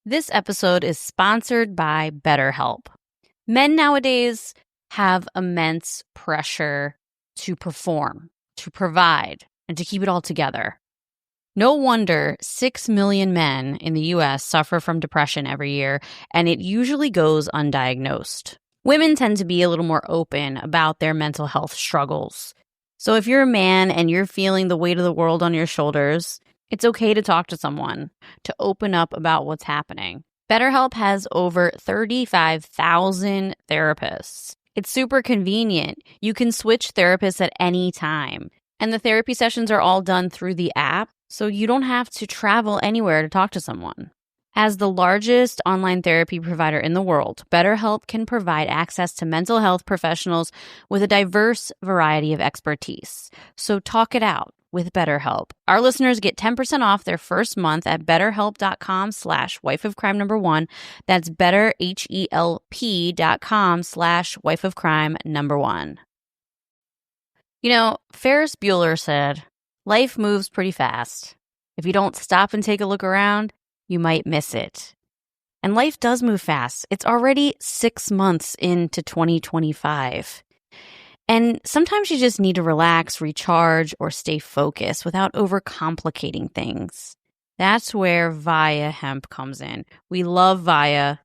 This episode is sponsored by BetterHelp. Men nowadays have immense pressure to perform, to provide, and to keep it all together. No wonder 6 million men in the U.S. suffer from depression every year, and it usually goes undiagnosed. Women tend to be a little more open about their mental health struggles. So if you're a man and you're feeling the weight of the world on your shoulders, it's okay to talk to someone, to open up about what's happening. BetterHelp has over 35,000 therapists. It's super convenient. You can switch therapists at any time. And the therapy sessions are all done through the app, so you don't have to travel anywhere to talk to someone. As the largest online therapy provider in the world, BetterHelp can provide access to mental health professionals with a diverse variety of expertise. So talk it out with BetterHelp. Our listeners get 10% off their first month at betterhelp.com/wifeofcrime1. That's betterhelp.com/wifeofcrime1. You know, Ferris Bueller said, life moves pretty fast. If you don't stop and take a look around, you might miss it. And life does move fast. It's already 6 months into 2025. And sometimes you just need to relax, recharge, or stay focused without overcomplicating things. That's where Via Hemp comes in. We love Via.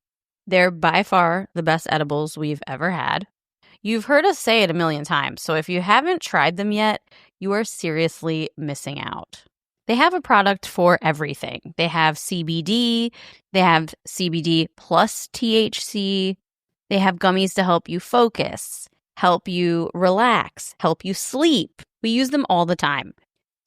They're by far the best edibles we've ever had. You've heard us say it a million times, so if you haven't tried them yet, you are seriously missing out. They have a product for everything. They have CBD, they have CBD plus THC, they have gummies to help you focus, help you relax, help you sleep. We use them all the time.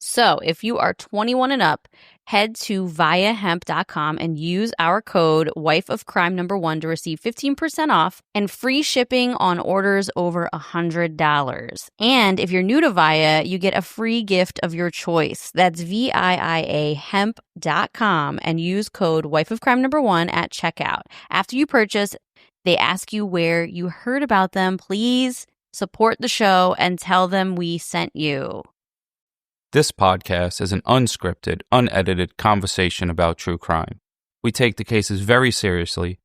So if you are 21 and up, head to viahemp.com and use our code wifeofcrime1 to receive 15% off and free shipping on orders over $100. And if you're new to Via, you get a free gift of your choice. That's viahemp.com and use code wifeofcrime1 at checkout. After you purchase, they ask you where you heard about them. Please support the show and tell them we sent you. This podcast is an unscripted, unedited conversation about true crime. We take the cases very seriously,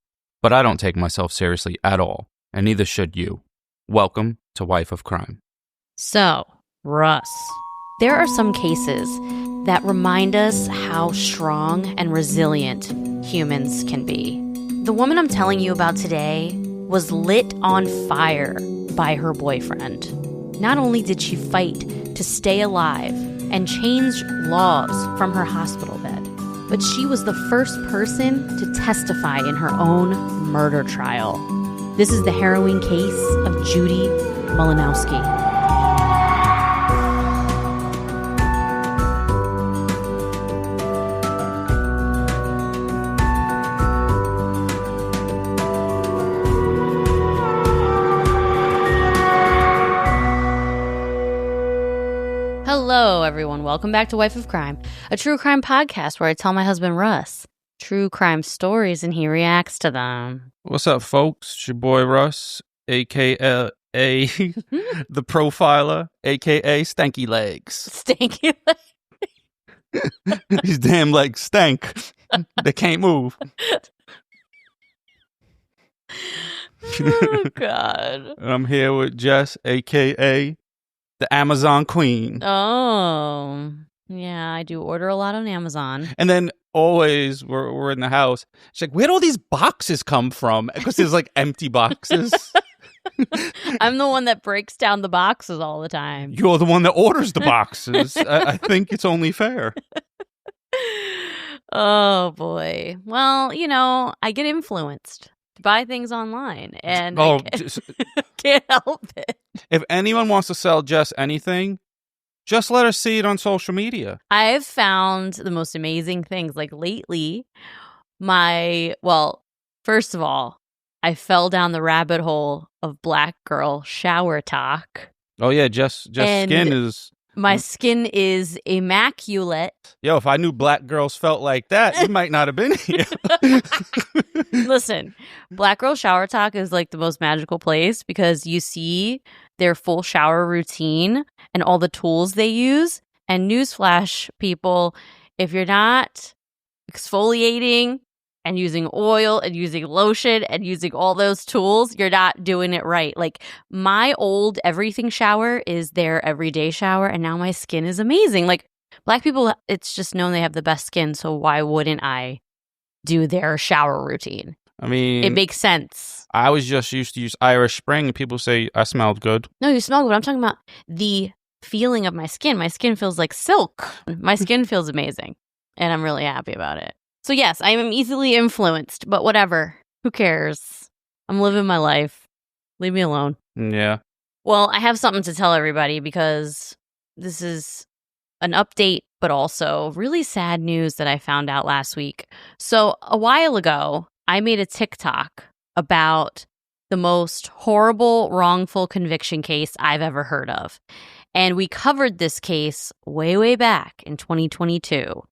but I don't take myself seriously at all, and neither should you. Welcome to Wife of Crime. So, Russ, there are some cases that remind us how strong and resilient humans can be. The woman I'm telling you about today was lit on fire by her boyfriend. Not only did she fight to stay alive and change laws from her hospital bed, but she was the first person to testify in her own murder trial. This is the harrowing case of Judy Malinowski. Hello, everyone. Welcome back to Wife of Crime, a true crime podcast where I tell my husband, Russ, true crime stories and he reacts to them. What's up, folks? It's your boy Russ, a.k.a. the Profiler, a.k.a. Stanky Legs. Stanky legs. These damn legs stank. They can't move. Oh, God. And I'm here with Jess, a.k.a. the Amazon Queen. Oh, yeah, I do order a lot on Amazon. And then always we're in the house. She's like, where'd all these boxes come from? Because there's like empty boxes. I'm the one that breaks down the boxes all the time. You're the one that orders the boxes. I think it's only fair. Oh, boy. Well, you know, I get influenced to buy things online, and can't help it. If anyone wants to sell Jess anything, just let her see it on social media. I've found the most amazing things. Like lately, first of all, I fell down the rabbit hole of black girl shower talk. Oh, yeah, Jess' skin is... My skin is immaculate. Yo, if I knew black girls felt like that, you might not have been here. Listen, Black Girl Shower Talk is like the most magical place because you see their full shower routine and all the tools they use. And newsflash, people, if you're not exfoliating and using oil and using lotion and using all those tools, you're not doing it right. Like my old everything shower is their everyday shower, and now my skin is amazing. Like Black people, it's just known they have the best skin, so why wouldn't I do their shower routine? I mean, it makes sense. I was just used to use Irish Spring, and people say I smelled good. No, you smell good. I'm talking about the feeling of my skin. My skin feels like silk. My skin feels amazing, and I'm really happy about it. So yes, I am easily influenced, but whatever. Who cares? I'm living my life. Leave me alone. Yeah. Well, I have something to tell everybody because this is an update, but also really sad news that I found out last week. So a while ago, I made a TikTok about the most horrible wrongful conviction case I've ever heard of. And we covered this case way back in 2022.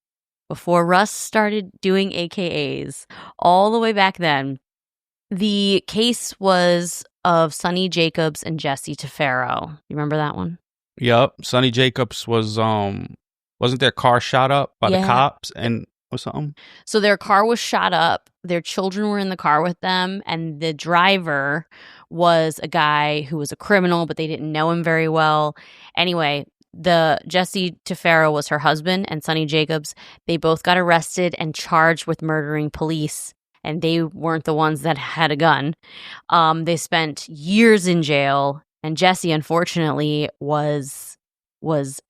Before Russ started doing AKAs, all the way back then. The case was of Sonny Jacobs and Jesse Tefero. You remember that one? Yep. Sonny Jacobs was, wasn't their car shot up by the cops or something? So their car was shot up. Their children were in the car with them. And the driver was a guy who was a criminal, but they didn't know him very well. Anyway, the Jesse Tefero was her husband, and Sonny Jacobs, they both got arrested and charged with murdering police, and they weren't the ones that had a gun. They spent years in jail, and Jesse, unfortunately, was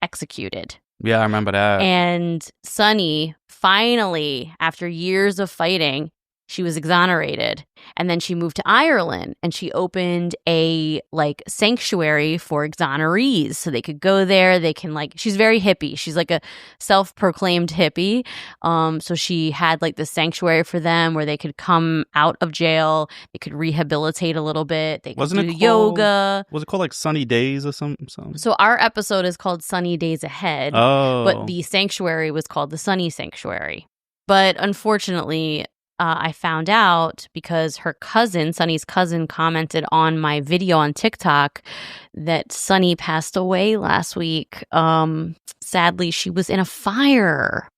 executed. Yeah, I remember that. And Sonny, finally, after years of fighting, she was exonerated. And then she moved to Ireland and she opened a sanctuary for exonerees. So they could go there. They can she's very hippie. She's like a self-proclaimed hippie. So she had the sanctuary for them where they could come out of jail. They could rehabilitate a little bit. They could do yoga. Was it called Sunny Days or something? So our episode is called Sunny Days Ahead. Oh. But the sanctuary was called the Sunny Sanctuary. But unfortunately, I found out because her cousin, Sonny's cousin, commented on my video on TikTok that Sonny passed away last week. Sadly, she was in a fire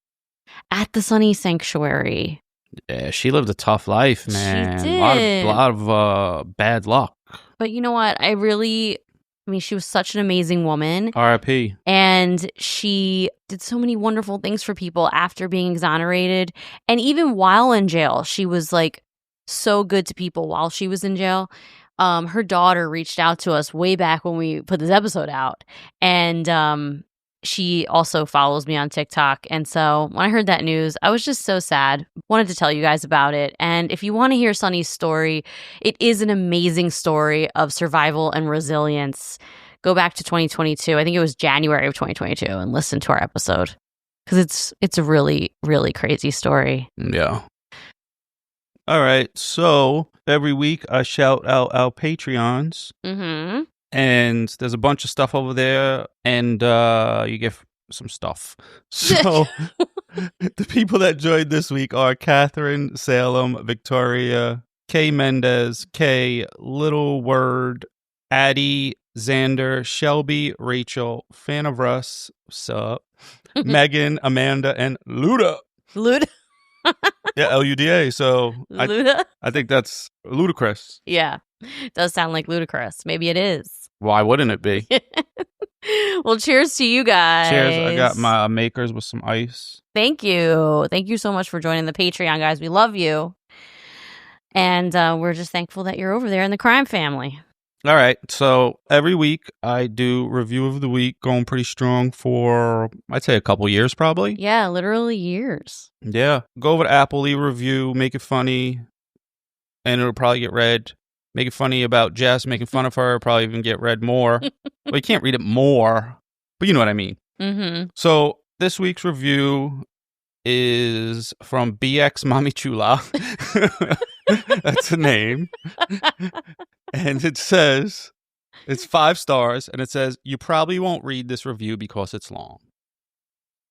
at the Sunny Sanctuary. Yeah, she lived a tough life, man. She did. A lot of bad luck. But you know what? She was such an amazing woman. R.I.P. And she did so many wonderful things for people after being exonerated. And even while in jail, she was so good to people while she was in jail. Her daughter reached out to us way back when we put this episode out. And she also follows me on TikTok. And so when I heard that news, I was just so sad. Wanted to tell you guys about it. And if you want to hear Sonny's story, it is an amazing story of survival and resilience. Go back to 2022. I think it was January of 2022 and listen to our episode because it's a really, really crazy story. Yeah. All right. So every week I shout out our Patreons. Mm-hmm. And there's a bunch of stuff over there, and you get some stuff. So the people that joined this week are Catherine, Salem, Victoria, Kay Mendez, Kay, Little Word, Addie, Xander, Shelby, Rachel, Fan of Russ, sup, Megan, Amanda, and Luda. Luda? Yeah, Luda. So Luda? I think that's ludicrous. Yeah. It does sound like ludicrous. Maybe it is. Why wouldn't it be? Well, cheers to you guys. Cheers. I got my makers with some ice. Thank you. Thank you so much for joining the Patreon, guys. We love you. And we're just thankful that you're over there in the crime family. All right. So every week I do review of the week, going pretty strong for, I'd say, a couple years probably. Yeah, literally years. Yeah. Go over to Apple, leave a review, make it funny, and it'll probably get read. Make it funny about Jess, making fun of her, probably even get read more. Well, you can't read it more, but you know what I mean. Mm-hmm. So this week's review is from BX Mami Chula. That's the name. And it says, it's 5 stars, and it says, you probably won't read this review because it's long.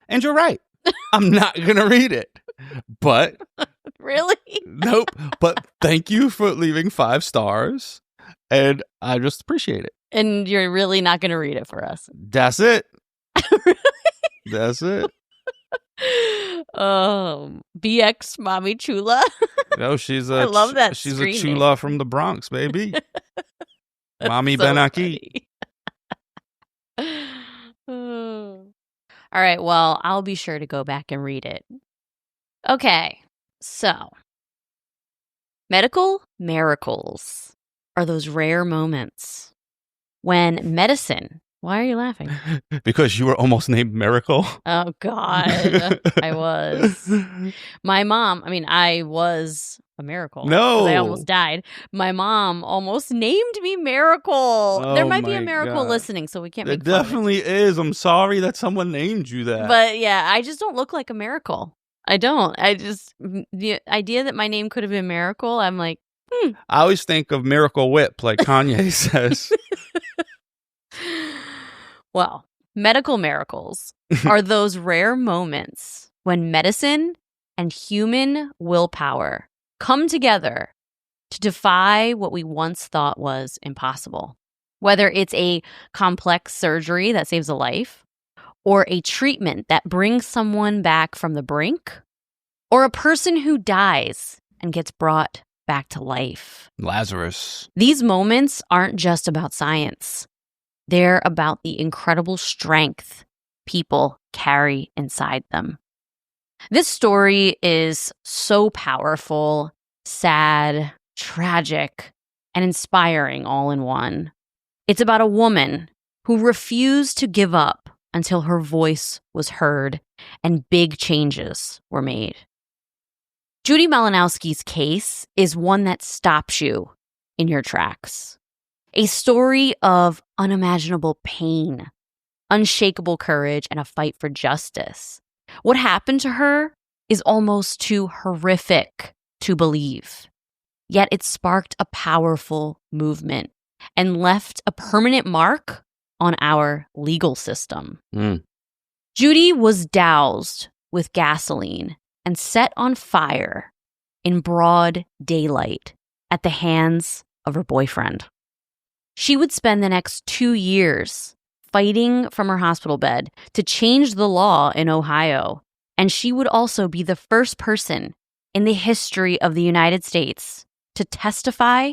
And you're right. I'm not going to read it. But... Really? Nope. But thank you for leaving 5 stars, and I just appreciate it. And you're really not going to read it for us. That's it. Really? That's it. BX Mommy Chula. No, she's I love that she's a screen chula name. from the Bronx, baby. Mommy so Benaki. All right, well, I'll be sure to go back and read it. Okay, so medical miracles are those rare moments when medicine. Why are you laughing? Because you were almost named Miracle. Oh, God. I was. My mom, I was a miracle. No. 'Cause I almost died. My mom almost named me Miracle. There Oh might be a my miracle God. listening, so we can't There make fun of it. definitely is. I'm sorry that someone named you that. But yeah, I just don't look like a miracle. I don't. The idea that my name could have been Miracle, I'm like, I always think of Miracle Whip, like Kanye says. Well, medical miracles are those rare moments when medicine and human willpower come together to defy what we once thought was impossible. Whether it's a complex surgery that saves a life, or a treatment that brings someone back from the brink, or a person who dies and gets brought back to life. Lazarus. These moments aren't just about science. They're about the incredible strength people carry inside them. This story is so powerful, sad, tragic, and inspiring all in one. It's about a woman who refused to give up until her voice was heard and big changes were made. Judy Malinowski's case is one that stops you in your tracks. A story of unimaginable pain, unshakable courage, and a fight for justice. What happened to her is almost too horrific to believe. Yet it sparked a powerful movement and left a permanent mark on our legal system. Judy was doused with gasoline and set on fire in broad daylight at the hands of her boyfriend. She would spend the next 2 years fighting from her hospital bed to change the law in Ohio, and she would also be the first person in the history of the United States to testify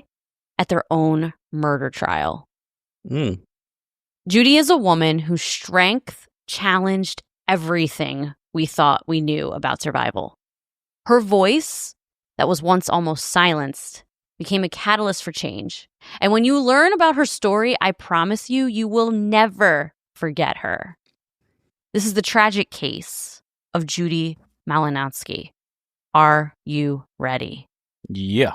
at their own murder trial. Judy is a woman whose strength challenged everything we thought we knew about survival. Her voice, that was once almost silenced, became a catalyst for change. And when you learn about her story, I promise you, you will never forget her. This is the tragic case of Judy Malinowski. Are you ready? Yeah.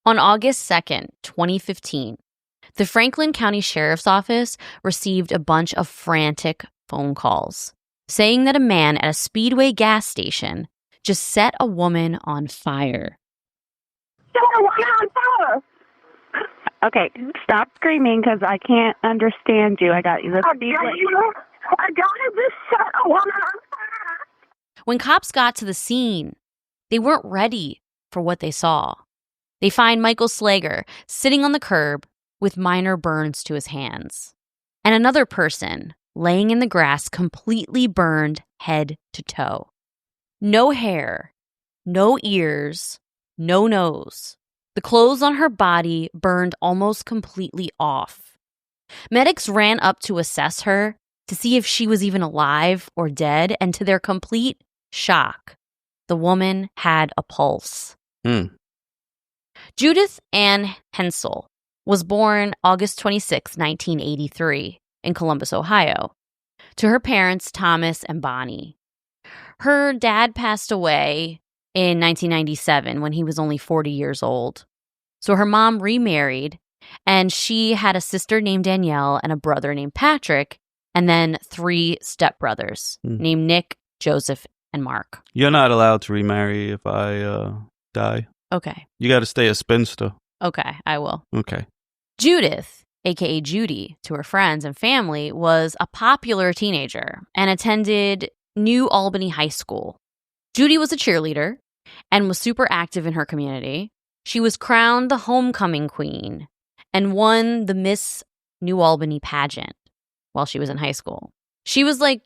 On August 2nd, 2015, the Franklin County Sheriff's Office received a bunch of frantic phone calls saying that a man at a Speedway gas station just set a woman on fire. Okay, stop screaming because I can't understand you. I got you. I got this set a woman on fire. When cops got to the scene, they weren't ready for what they saw. They find Michael Slager sitting on the curb with minor burns to his hands, and another person laying in the grass completely burned head to toe. No hair, no ears, no nose. The clothes on her body burned almost completely off. Medics ran up to assess her to see if she was even alive or dead, and to their complete shock, the woman had a pulse. Judith Ann Hensel was born August 26, 1983, in Columbus, Ohio, to her parents Thomas and Bonnie. Her dad passed away in 1997 when he was only 40 years old. So her mom remarried, and she had a sister named Danielle and a brother named Patrick, and then 3 stepbrothers named Nick, Joseph, and Mark. You're not allowed to remarry if I die. Okay. You got to stay a spinster. Okay, I will. Okay. Judith, aka Judy, to her friends and family, was a popular teenager and attended New Albany High School. Judy was a cheerleader and was super active in her community. She was crowned the homecoming queen and won the Miss New Albany pageant while she was in high school. She was like,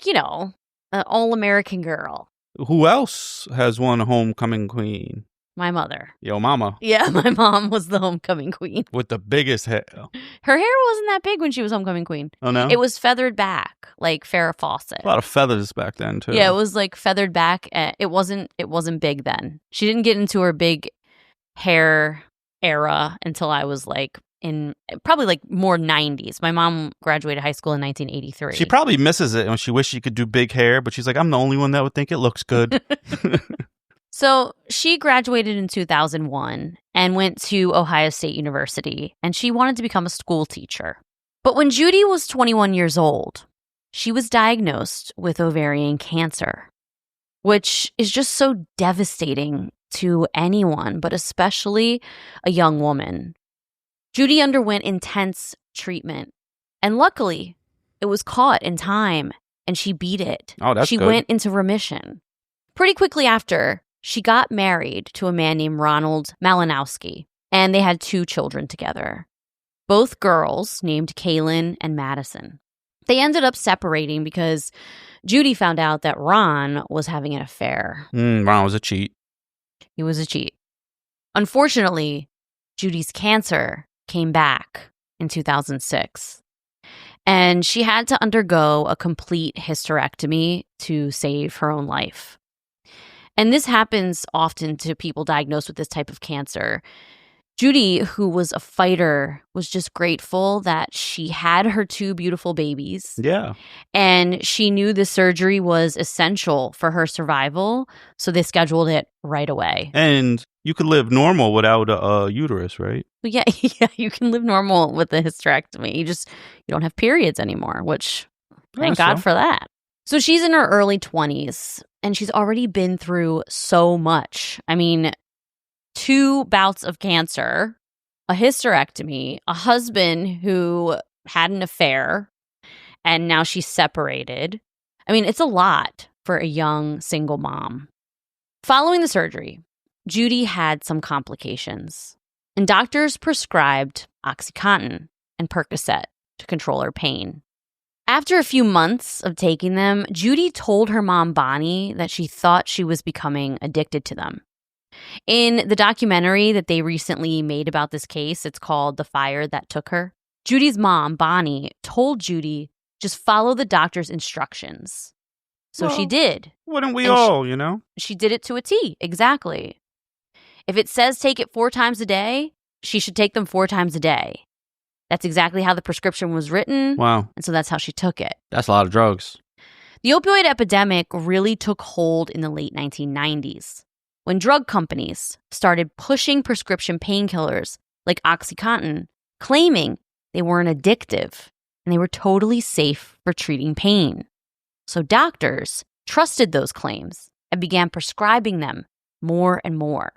An all-American girl. Who else has won a homecoming queen? My mother. Yo, mama. Yeah, my mom was the homecoming queen. With the biggest hair. Her hair wasn't that big when she was homecoming queen. Oh, no? It was feathered back, like Farrah Fawcett. A lot of feathers back then, too. Yeah, it was like feathered back. It wasn't big then. She didn't get into her big hair era until I was like in probably like more 90s. My mom graduated high school in 1983. She probably misses it when she wishes she could do big hair, but she's like, I'm the only one that would think it looks good. So she graduated in 2001 and went to Ohio State University, and she wanted to become a school teacher. But when Judy was 21 years old, she was diagnosed with ovarian cancer, which is just so devastating to anyone, but especially a young woman. Judy underwent intense treatment, and luckily, it was caught in time, and she beat it. Oh, that's She good. went into remission. Pretty quickly after, she got married to a man named Ronald Malinowski, and they had 2 children together, both girls named Kaylin and Madison. They ended up separating because Judy found out that Ron was having an affair. Ron was a cheat. He was a cheat. Unfortunately, Judy's cancer came back in 2006, and she had to undergo a complete hysterectomy to save her own life. And this happens often to people diagnosed with this type of cancer. Judy, who was a fighter, was just grateful that she had her 2 beautiful babies. Yeah. And she knew the surgery was essential for her survival, so they scheduled it right away. And you could live normal without a uterus, right? But yeah, you can live normal with a hysterectomy. You don't have periods anymore, which thank God for that. So she's in her early 20s, and she's already been through so much. I mean, 2 bouts of cancer, a hysterectomy, a husband who had an affair, and now she's separated. I mean, it's a lot for a young single mom. Following the surgery, Judy had some complications, and doctors prescribed OxyContin and Percocet to control her pain. After a few months of taking them, Judy told her mom, Bonnie, that she thought she was becoming addicted to them. In the documentary that they recently made about this case, it's called The Fire That Took Her, Judy's mom, Bonnie, told Judy, just follow the doctor's instructions. So she did. Wouldn't we And all, you know? She did it to a T, exactly. If it says take it 4 times a day, she should take them 4 times a day. That's exactly how the prescription was written. Wow. And so that's how she took it. That's a lot of drugs. The opioid epidemic really took hold in the late 1990s when drug companies started pushing prescription painkillers like OxyContin, claiming they weren't addictive and they were totally safe for treating pain. So doctors trusted those claims and began prescribing them more and more.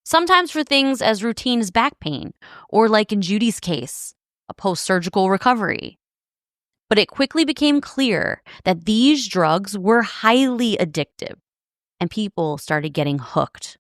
Sometimes for things as routine as back pain, or like in Judy's case, a post-surgical recovery. But it quickly became clear that these drugs were highly addictive, and people started getting hooked.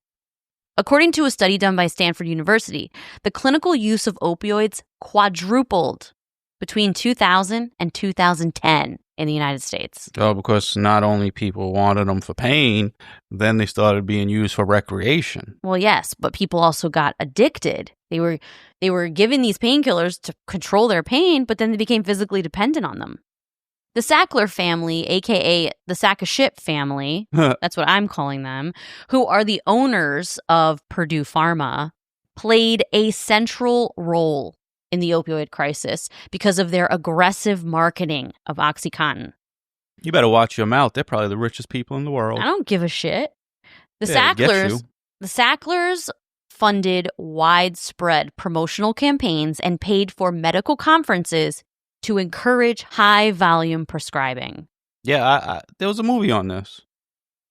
According to a study done by Stanford University, the clinical use of opioids quadrupled between 2000 and 2010 in the United States. Oh, because not only people wanted them for pain, then they started being used for recreation. Well, yes, but people also got addicted. They were given these painkillers to control their pain, but then they became physically dependent on them. The Sackler family, aka the Sack of Shit family, that's what I'm calling them, who are the owners of Purdue Pharma, played a central role in the opioid crisis because of their aggressive marketing of OxyContin. You better watch your mouth. They're probably the richest people in the world. I don't give a shit. The Yeah, it gets Sacklers funded widespread promotional campaigns and paid for medical conferences to encourage high-volume prescribing. Yeah, there was a movie on this.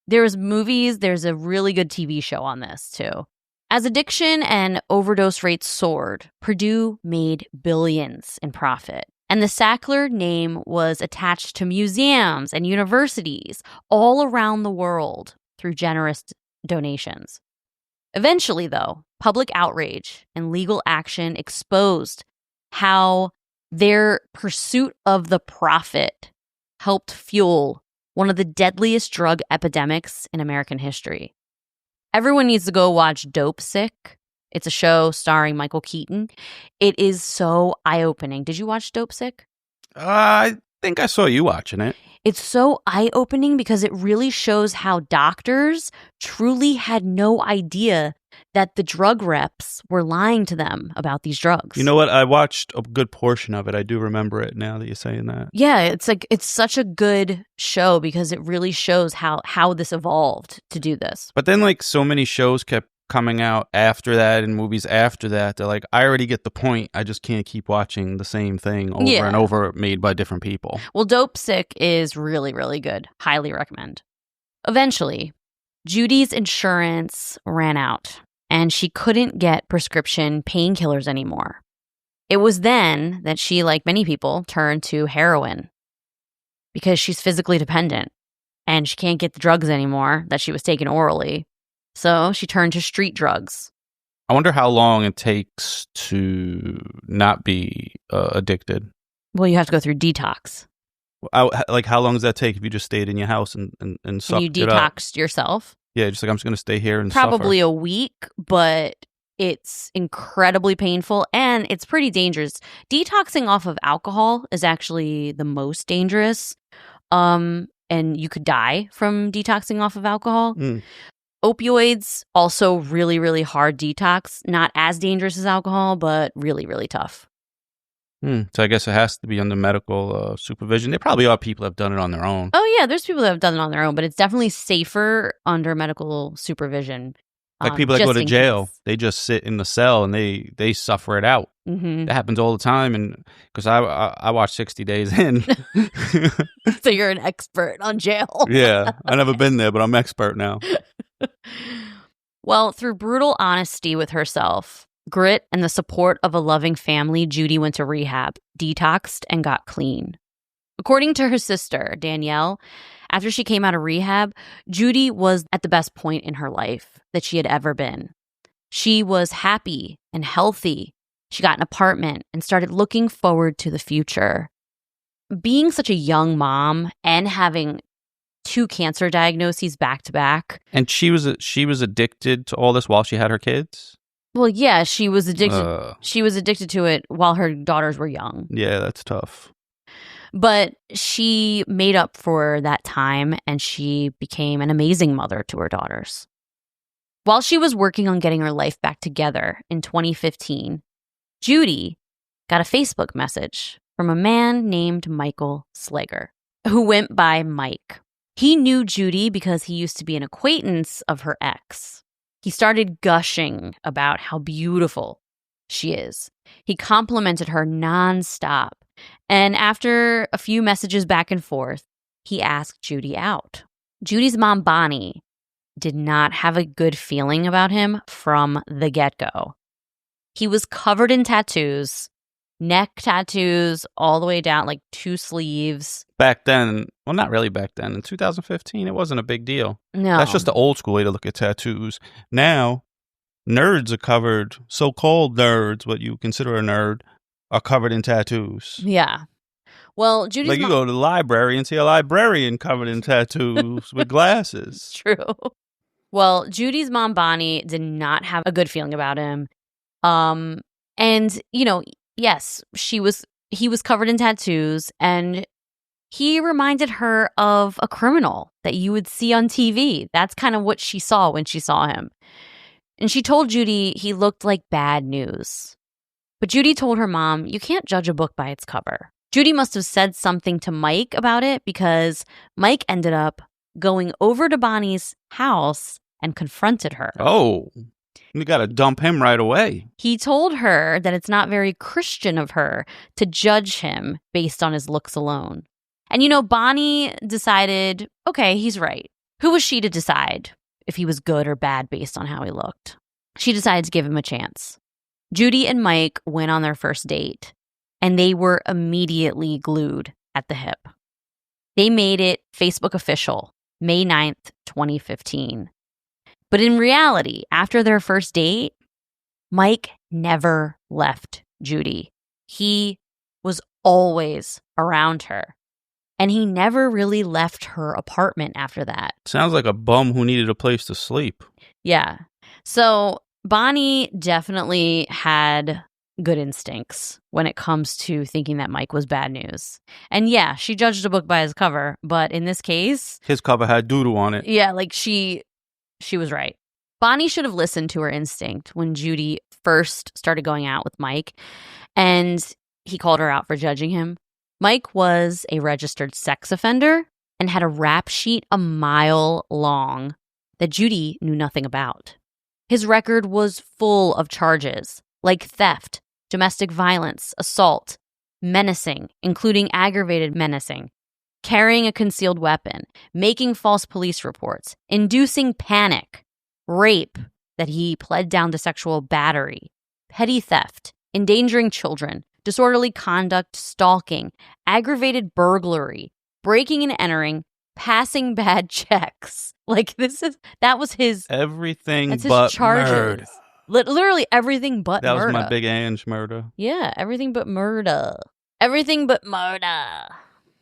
There's movies, there's a really good TV show on this, too. As addiction and overdose rates soared, Purdue made billions in profit. And the Sackler name was attached to museums and universities all around the world through generous donations. Eventually, though, public outrage and legal action exposed how their pursuit of the profit helped fuel one of the deadliest drug epidemics in American history. Everyone needs to go watch Dope Sick. It's a show starring Michael Keaton. It is so eye-opening. Did you watch Dope Sick? I think I saw you watching it. It's so eye-opening because it really shows how doctors truly had no idea that the drug reps were lying to them about these drugs. You know what? I watched a good portion of it. I do remember it now that you're saying that. Yeah, it's such a good show because it really shows how this evolved to do this. But then like so many shows kept coming out after that and movies after that. They're like, I already get the point. I just can't keep watching the same thing over and over made by different people. Well, Dope Sick is really, really good. Highly recommend. Eventually, Judy's insurance ran out and she couldn't get prescription painkillers anymore. It was then that she, like many people, turned to heroin because she's physically dependent and she can't get the drugs anymore that she was taking orally. So she turned to street drugs. I wonder how long it takes to not be addicted. Well, you have to go through detox. Like, how long does that take if you just stayed in your house and sucked And you it up? detoxed yourself? Yeah, just like, I'm just going to stay here and Probably suffer. a week, but it's incredibly painful and it's pretty dangerous. Detoxing off of alcohol is actually the most dangerous. And you could die from detoxing off of alcohol. Opioids, also really, really hard detox. Not as dangerous as alcohol, but really, really tough. So I guess it has to be under medical supervision. There probably are people that have done it on their own. Oh, yeah, there's people that have done it on their own, but it's definitely safer under medical supervision. Like people that go to jail, case. they just sit in the cell and they suffer it out. Mm-hmm. That happens all the time. And because I watched 60 Days In. So you're an expert on jail. Yeah, I've never been there, but I'm expert now. Well, through brutal honesty with herself, grit, and the support of a loving family, Judy went to rehab, detoxed, and got clean. According to her sister, Danielle, after she came out of rehab, Judy was at the best point in her life that she had ever been. She was happy and healthy. She got an apartment and started looking forward to the future. Being such a young mom and having 2 cancer diagnoses back to back. And she was addicted to all this while she had her kids? Well, yeah, she was addicted. She was addicted to it while her daughters were young. Yeah, that's tough. But she made up for that time and she became an amazing mother to her daughters. While she was working on getting her life back together in 2015, Judy got a Facebook message from a man named Michael Slager, who went by Mike. He knew Judy because he used to be an acquaintance of her ex. He started gushing about how beautiful she is. He complimented her nonstop. And after a few messages back and forth, he asked Judy out. Judy's mom, Bonnie, did not have a good feeling about him from the get-go. He was covered in tattoos, neck tattoos all the way down, like 2 sleeves. Back then, well, not really back then. In 2015, it wasn't a big deal. No. That's just the old school way to look at tattoos. Now, nerds are covered, so-called nerds, what you consider a nerd, are covered in tattoos. Yeah. Well, Judy's like you go to the library and see a librarian covered in tattoos with glasses. True. Well, Judy's mom, Bonnie, did not have a good feeling about him. And, you know, yes, he was covered in tattoos and he reminded her of a criminal that you would see on TV. That's kind of what she saw when she saw him. And she told Judy he looked like bad news. But Judy told her mom, you can't judge a book by its cover. Judy must have said something to Mike about it because Mike ended up going over to Bonnie's house and confronted her. Oh, you got to dump him right away. He told her that it's not very Christian of her to judge him based on his looks alone. And, you know, Bonnie decided, okay, he's right. Who was she to decide if he was good or bad based on how he looked? She decided to give him a chance. Judy and Mike went on their first date, and they were immediately glued at the hip. They made it Facebook official, May 9th, 2015. But in reality, after their first date, Mike never left Judy. He was always around her. and he never really left her apartment after that. Sounds like a bum who needed a place to sleep. Yeah. So Bonnie definitely had good instincts when it comes to thinking that Mike was bad news. And yeah, she judged a book by his cover, but in this case, His cover had doo-doo on it. yeah, like she was right. Bonnie should have listened to her instinct when Judy first started going out with Mike, and he called her out for judging him. Mike was a registered sex offender and had a rap sheet a mile long that Judy knew nothing about. His record was full of charges like theft, domestic violence, assault, menacing, including aggravated menacing, carrying a concealed weapon, making false police reports, inducing panic, rape that he pled down to sexual battery, petty theft, endangering children, disorderly conduct, stalking, aggravated burglary, breaking and entering, passing bad checks. Like that was his everything that's but his charges. murder. Literally everything but That murder. was my big Ange murder. Yeah, everything but murder. Everything but murder.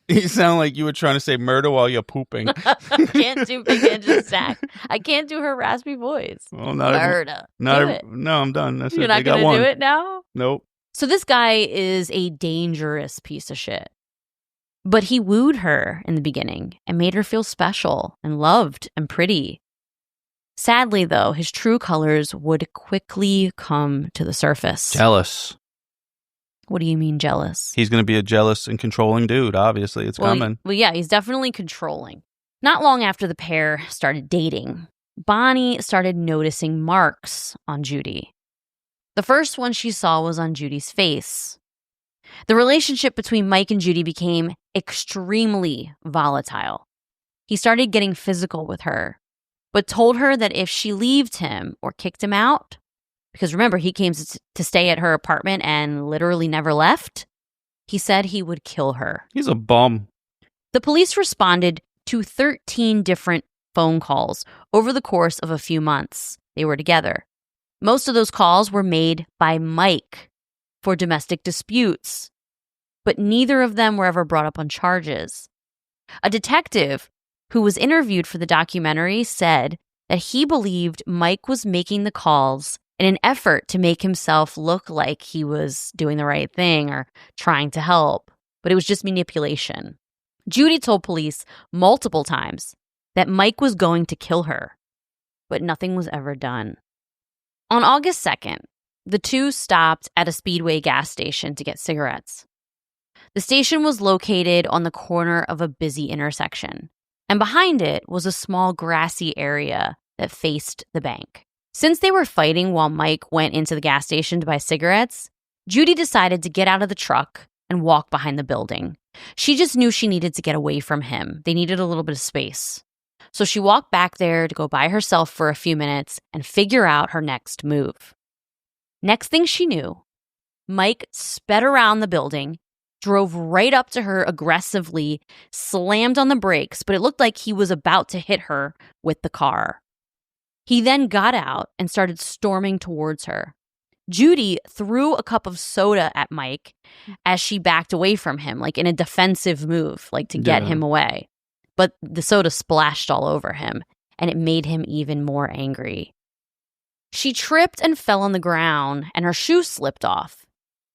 You sound like you were trying to say murder while you're pooping. Can't do big Angie Stack. I can't do her raspy voice. Well, Murder. Do it. No, I'm done. That's You're it. not They got going one. to do it now? Nope. So this guy is a dangerous piece of shit. But he wooed her in the beginning and made her feel special and loved and pretty. Sadly, though, his true colors would quickly come to the surface. Jealous. What do you mean jealous? He's going to be a jealous and controlling dude. Obviously, it's coming. Well, yeah, he's definitely controlling. Not long after the pair started dating, Bonnie started noticing marks on Judy. The first one she saw was on Judy's face. The relationship between Mike and Judy became extremely volatile. He started getting physical with her, but told her that if she left him or kicked him out, because remember, he came to stay at her apartment and literally never left, he said he would kill her. He's a bum. The police responded to 13 different phone calls over the course of a few months they were together. Most of those calls were made by Mike for domestic disputes, but neither of them were ever brought up on charges. A detective who was interviewed for the documentary said that he believed Mike was making the calls in an effort to make himself look like he was doing the right thing or trying to help, but it was just manipulation. Judy told police multiple times that Mike was going to kill her, but nothing was ever done. On August 2nd, the two stopped at a Speedway gas station to get cigarettes. The station was located on the corner of a busy intersection, and behind it was a small grassy area that faced the bank. Since they were fighting while Mike went into the gas station to buy cigarettes, Judy decided to get out of the truck and walk behind the building. She just knew she needed to get away from him. They needed a little bit of space. So she walked back there to go by herself for a few minutes and figure out her next move. Next thing she knew, Mike sped around the building, drove right up to her aggressively, slammed on the brakes, but it looked like he was about to hit her with the car. He then got out and started storming towards her. Judy threw a cup of soda at Mike as she backed away from him, like in a defensive move, like to get him away. But the soda splashed all over him, and it made him even more angry. She tripped and fell on the ground, and her shoe slipped off.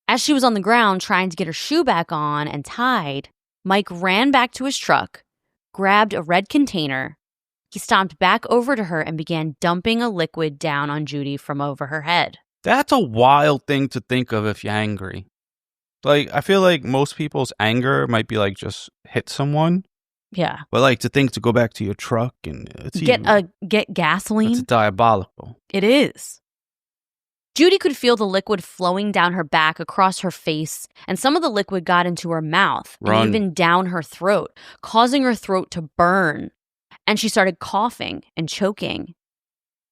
As she was on the ground trying to get her shoe back on and tied, Mike ran back to his truck, grabbed a red container. He stomped back over to her and began dumping a liquid down on Judy from over her head. That's a wild thing to think of if you're angry. Like, I feel like most people's anger might be like just hit someone. Yeah. But like to think to go back to your truck and get gasoline. It's diabolical. It is. Judy could feel the liquid flowing down her back, across her face, and some of the liquid got into her mouth and even down her throat, causing her throat to burn. And she started coughing and choking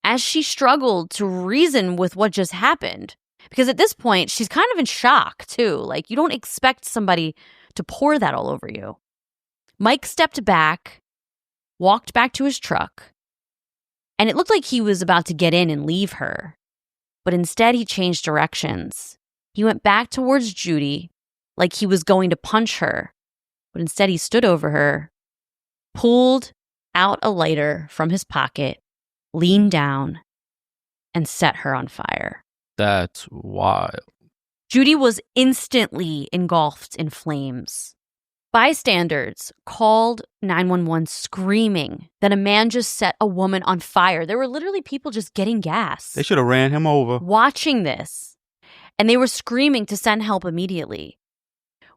as she struggled to reason with what just happened. Because at this point, she's kind of in shock, too. Like, you don't expect somebody to pour that all over you. Mike stepped back, walked back to his truck, and it looked like he was about to get in and leave her. But instead, he changed directions. He went back towards Judy like he was going to punch her. but instead he stood over her, pulled out a lighter from his pocket, leaned down, and set her on fire. That's wild. Judy was instantly engulfed in flames. Bystanders called 911 screaming that a man just set a woman on fire. There were literally people just getting gas. They should have ran him over. Watching this. And they were screaming to send help immediately.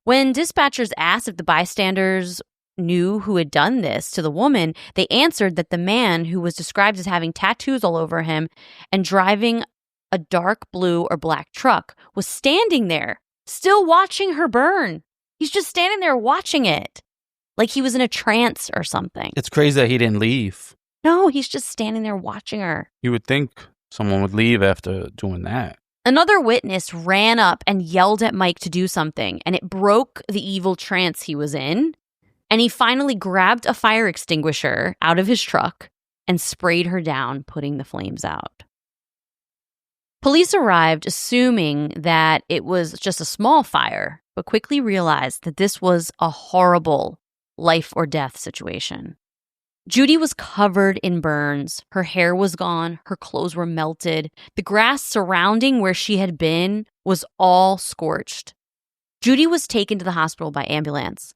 When dispatchers asked if the bystanders knew who had done this to the woman, they answered that the man, who was described as having tattoos all over him and driving a dark blue or black truck, was standing there, still watching her burn. He's just standing there watching it, like he was in a trance or something. It's crazy that he didn't leave. No, he's just standing there watching her. You would think someone would leave after doing that. Another witness ran up and yelled at Mike to do something, and it broke the evil trance he was in. And he finally grabbed a fire extinguisher out of his truck and sprayed her down, putting the flames out. Police arrived assuming that it was just a small fire, but quickly realized that this was a horrible life or death situation. Judy was covered in burns. Her hair was gone. Her clothes were melted. The grass surrounding where she had been was all scorched. Judy was taken to the hospital by ambulance.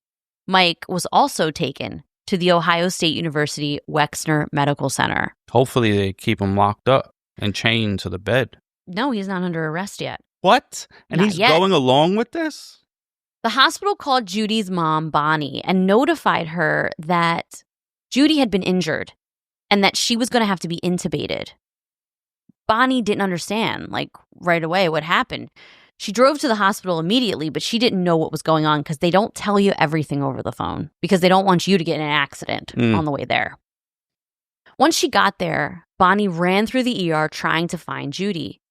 Mike was also taken to the Ohio State University Wexner Medical Center. Hopefully they keep him locked up and chained to the bed. No, he's not under arrest yet. What? And Not he's yet. going along with this? The hospital called Judy's mom, Bonnie, and notified her that Judy had been injured and that she was going to have to be intubated. Bonnie didn't understand, right away what happened. She drove to the hospital immediately, but she didn't know what was going on because they don't tell you everything over the phone because they don't want you to get in an accident on the way there. Once she got there, Bonnie ran through the ER trying to find Judy.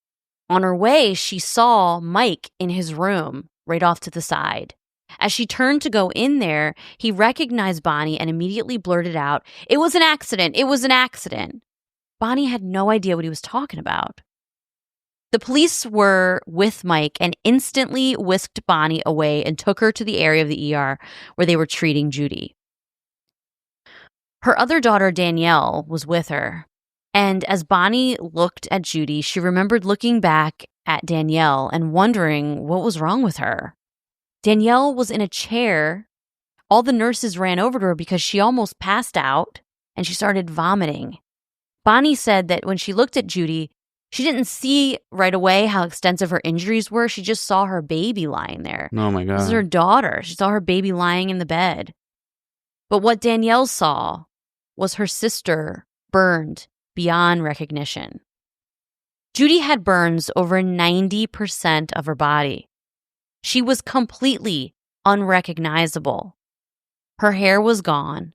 On her way, she saw Mike in his room right off to the side. As she turned to go in there, he recognized Bonnie and immediately blurted out, "It was an accident. It was an accident." Bonnie had no idea what he was talking about. The police were with Mike and instantly whisked Bonnie away and took her to the area of the ER where they were treating Judy. Her other daughter, Danielle, was with her. And as Bonnie looked at Judy, she remembered looking back at Danielle and wondering what was wrong with her. Danielle was in a chair. All the nurses ran over to her because she almost passed out and she started vomiting. Bonnie said that when she looked at Judy, she didn't see right away how extensive her injuries were. She just saw her baby lying there. Oh, my God. This is her daughter. She saw her baby lying in the bed. But what Danielle saw was her sister burned beyond recognition. Judy had burns over 90% of her body. She was completely unrecognizable. Her hair was gone.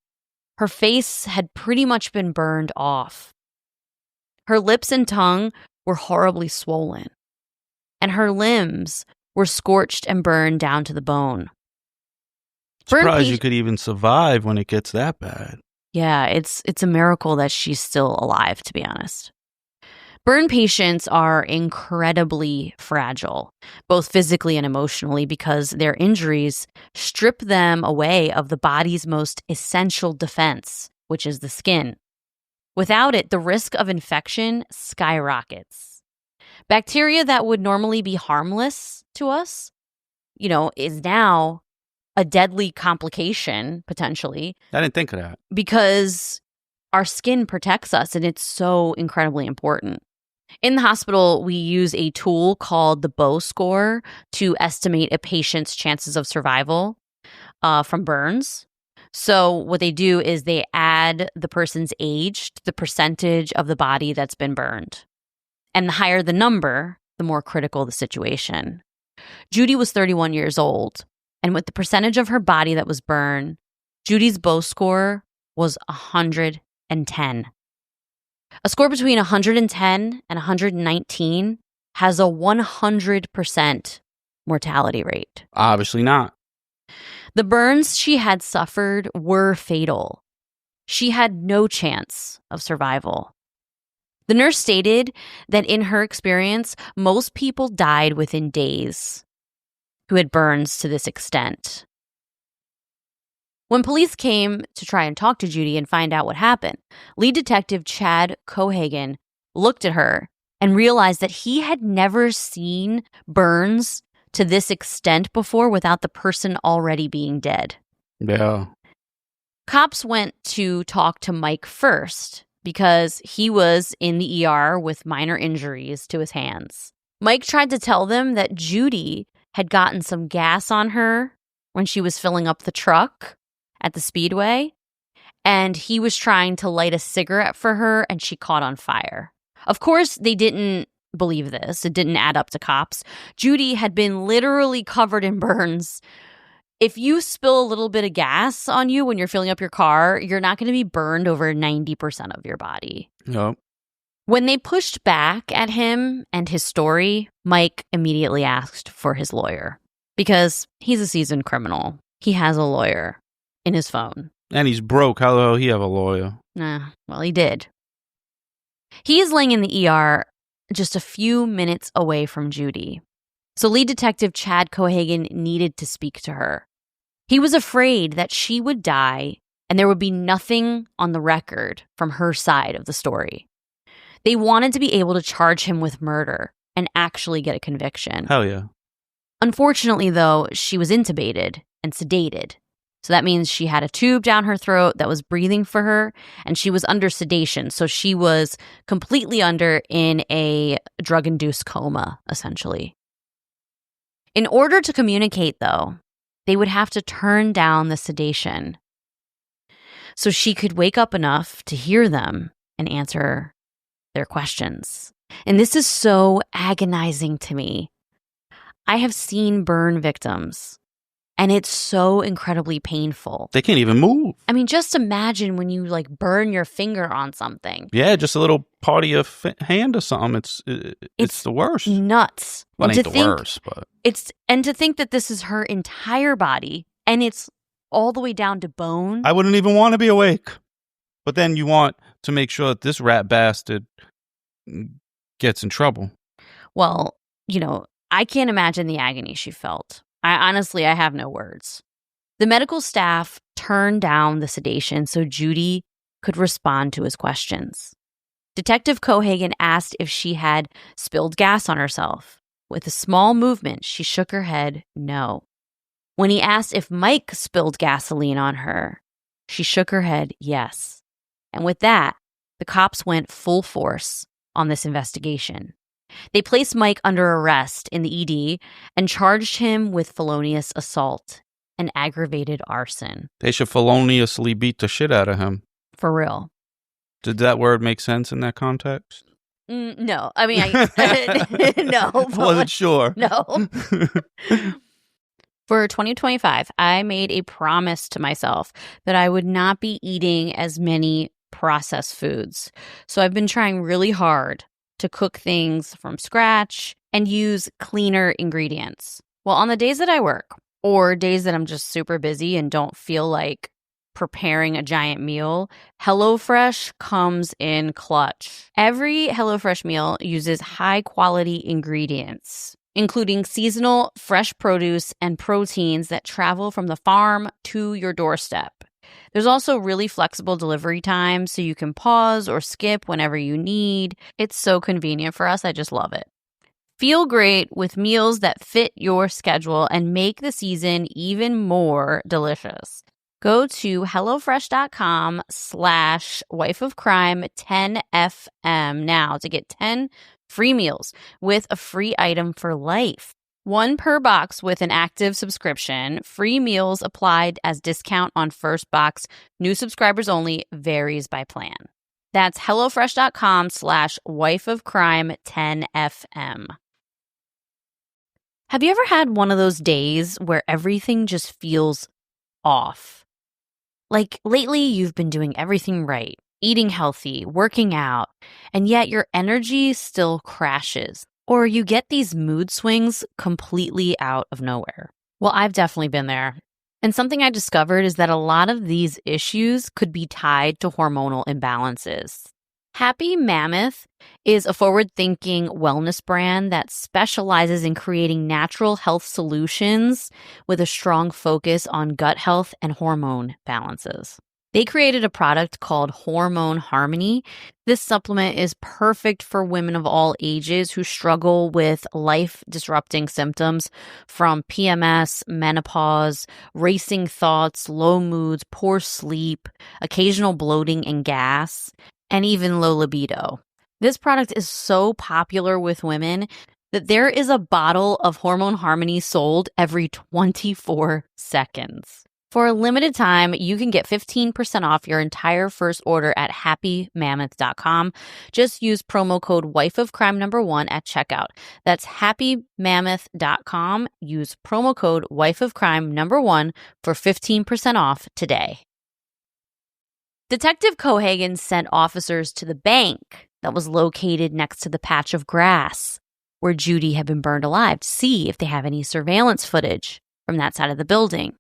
Her face had pretty much been burned off. Her lips and tongue were horribly swollen, and her limbs were scorched and burned down to the bone. Surprised you could even survive when it gets that bad. Yeah, it's a miracle that she's still alive, to be honest. Burn patients are incredibly fragile, both physically and emotionally, because their injuries strip them away of the body's most essential defense, which is the skin. Without it, the risk of infection skyrockets. Bacteria that would normally be harmless to us, is now a deadly complication, potentially. I didn't think of that. Because our skin protects us, and it's so incredibly important. In the hospital, we use a tool called the Bow score to estimate a patient's chances of survival from burns. So what they do is they add the person's age to the percentage of the body that's been burned. And the higher the number, the more critical the situation. Judy was 31 years old. And with the percentage of her body that was burned, Judy's Bow score was 110. A score between 110 and 119 has a 100% mortality rate. Obviously not. The burns she had suffered were fatal. She had no chance of survival. The nurse stated that in her experience, most people died within days who had burns to this extent. When police came to try and talk to Judy and find out what happened, lead detective Chad Cohagen looked at her and realized that he had never seen burns to this extent before without the person already being dead. Yeah. Cops went to talk to Mike first because he was in the ER with minor injuries to his hands. Mike tried to tell them that Judy had gotten some gas on her when she was filling up the truck at the speedway, and he was trying to light a cigarette for her, and she caught on fire. Of course, they didn't believe this. It didn't add up to cops. Judy had been literally covered in burns. If you spill a little bit of gas on you when you're filling up your car, you're not going to be burned over 90% of your body. Yep. When they pushed back at him and his story, Mike immediately asked for his lawyer because he's a seasoned criminal. He has a lawyer in his phone. And he's broke. How the hell he have a lawyer? Well, he did. He is laying in the ER just a few minutes away from Judy. So lead detective Chad Cohagen needed to speak to her. He was afraid that she would die and there would be nothing on the record from her side of the story. They wanted to be able to charge him with murder and actually get a conviction. Hell yeah. Unfortunately, though, she was intubated and sedated. So that means she had a tube down her throat that was breathing for her, and she was under sedation. So she was completely under in a drug-induced coma, essentially. In order to communicate, though, they would have to turn down the sedation so she could wake up enough to hear them and answer their questions. And this is so agonizing to me. I have seen burn victims, and it's so incredibly painful. They can't even move. I mean, just imagine when you burn your finger on something. Yeah, just a little part of your hand or something. It's the worst. Nuts. Well, and it ain't the worst, but and to think that this is her entire body and it's all the way down to bone. I wouldn't even want to be awake. But then you want to make sure that this rat bastard gets in trouble. Well, I can't imagine the agony she felt. I have no words. The medical staff turned down the sedation so Judy could respond to his questions. Detective Cohagen asked if she had spilled gas on herself. With a small movement, she shook her head no. When he asked if Mike spilled gasoline on her, she shook her head yes. And with that, the cops went full force on this investigation. They placed Mike under arrest in the ED and charged him with felonious assault and aggravated arson. They should feloniously beat the shit out of him. For real. Did that word make sense in that context? No. I mean, no. I wasn't sure. No. For 2025, I made a promise to myself that I would not be eating as many processed foods. So I've been trying really hard to cook things from scratch and use cleaner ingredients. Well, on the days that I work or days that I'm just super busy and don't feel like preparing a giant meal, HelloFresh comes in clutch. Every HelloFresh meal uses high-quality ingredients, including seasonal fresh produce and proteins that travel from the farm to your doorstep. There's also really flexible delivery times, so you can pause or skip whenever you need. It's so convenient for us. I just love it. Feel great with meals that fit your schedule and make the season even more delicious. Go to HelloFresh.com/wifeofcrime10FM now to get 10 free meals with a free item for life. 1 per box with an active subscription. Free meals applied as discount on first box. New subscribers only. Varies by plan. That's HelloFresh.com/wifeofcrime10FM. Have you ever had one of those days where everything just feels off? Like lately, you've been doing everything right, eating healthy, working out, and yet your energy still crashes. Or you get these mood swings completely out of nowhere. Well, I've definitely been there. And something I discovered is that a lot of these issues could be tied to hormonal imbalances. Happy Mammoth is a forward-thinking wellness brand that specializes in creating natural health solutions with a strong focus on gut health and hormone balances. They created a product called Hormone Harmony. This supplement is perfect for women of all ages who struggle with life-disrupting symptoms from PMS, menopause, racing thoughts, low moods, poor sleep, occasional bloating and gas, and even low libido. This product is so popular with women that there is a bottle of Hormone Harmony sold every 24 seconds. For a limited time, you can get 15% off your entire first order at happymammoth.com. Just use promo code wifeofcrime1 at checkout. That's happymammoth.com. Use promo code wifeofcrime1 for 15% off today. Detective Cohagen sent officers to the bank that was located next to the patch of grass where Judy had been burned alive to see if they have any surveillance footage from that side of the building.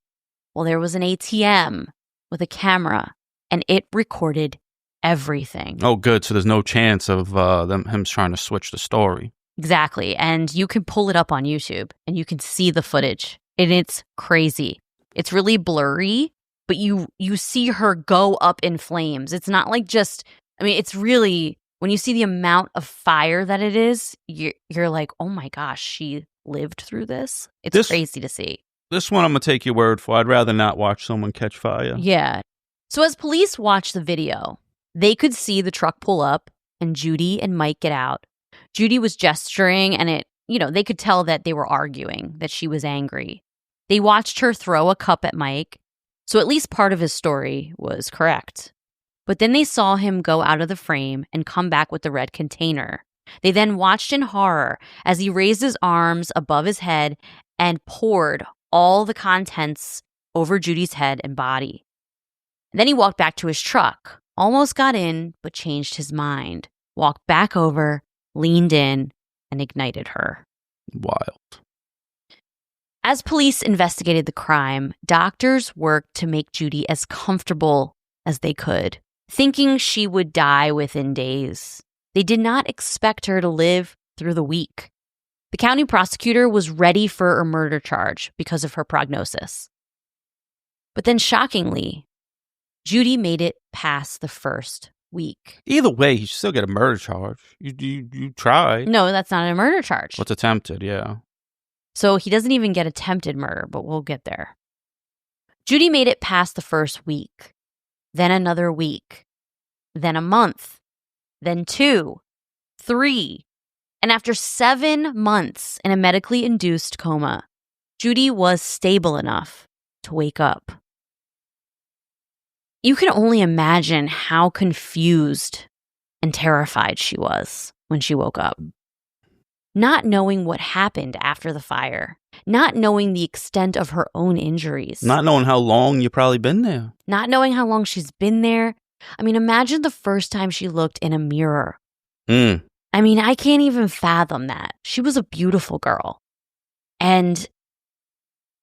Well, there was an ATM with a camera, and it recorded everything. Oh, good. So there's no chance of him trying to switch the story. Exactly. And you can pull it up on YouTube, and you can see the footage. And it's crazy. It's really blurry, but you see her go up in flames. It's not like just, I mean, it's really, when you see the amount of fire that it is, you're like, oh my gosh, she lived through this. It's crazy to see. This one I'm going to take your word for. I'd rather not watch someone catch fire. Yeah. So as police watched the video, they could see the truck pull up and Judy and Mike get out. Judy was gesturing and they could tell that they were arguing, that she was angry. They watched her throw a cup at Mike, so at least part of his story was correct. But then they saw him go out of the frame and come back with the red container. They then watched in horror as he raised his arms above his head and poured all the contents over Judy's head and body. And then he walked back to his truck, almost got in, but changed his mind, walked back over, leaned in, and ignited her. Wild. As police investigated the crime, doctors worked to make Judy as comfortable as they could, thinking she would die within days. They did not expect her to live through the week. The county prosecutor was ready for a murder charge because of her prognosis. But then shockingly, Judy made it past the first week. Either way, you still get a murder charge. You tried. No, that's not a murder charge. What's attempted, yeah. So he doesn't even get attempted murder, but we'll get there. Judy made it past the first week, then another week, then a month, then 2, 3. And after 7 months in a medically induced coma, Judy was stable enough to wake up. You can only imagine how confused and terrified she was when she woke up. Not knowing what happened after the fire, not knowing the extent of her own injuries. Not knowing how long you've probably been there. Not knowing how long she's been there. I mean, imagine the first time she looked in a mirror. I mean, I can't even fathom that. She was a beautiful girl. And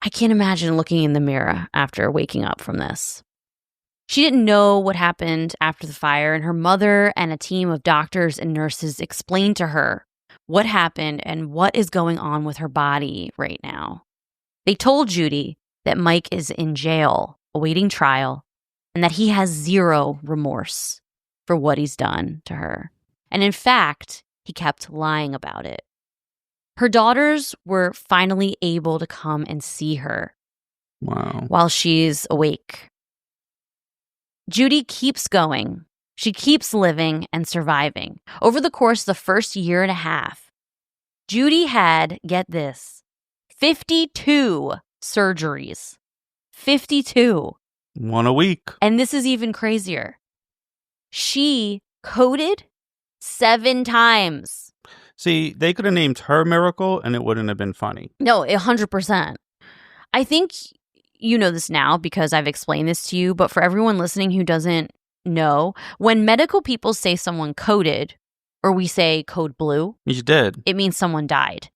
I can't imagine looking in the mirror after waking up from this. She didn't know what happened after the fire, and her mother and a team of doctors and nurses explained to her what happened and what is going on with her body right now. They told Judy that Mike is in jail awaiting trial and that he has zero remorse for what he's done to her. And in fact, he kept lying about it. Her daughters were finally able to come and see her. Wow. While she's awake. Judy keeps going. She keeps living and surviving. Over the course of the first year and a half, Judy had, get this, 52 surgeries. 52. One a week. And this is even crazier. She coded 7 times. See, they could have named her Miracle and it wouldn't have been funny. No, 100%. I think you know this now because I've explained this to you, but for everyone listening who doesn't know, when medical people say someone coded, or we say code blue, You did. it means someone died.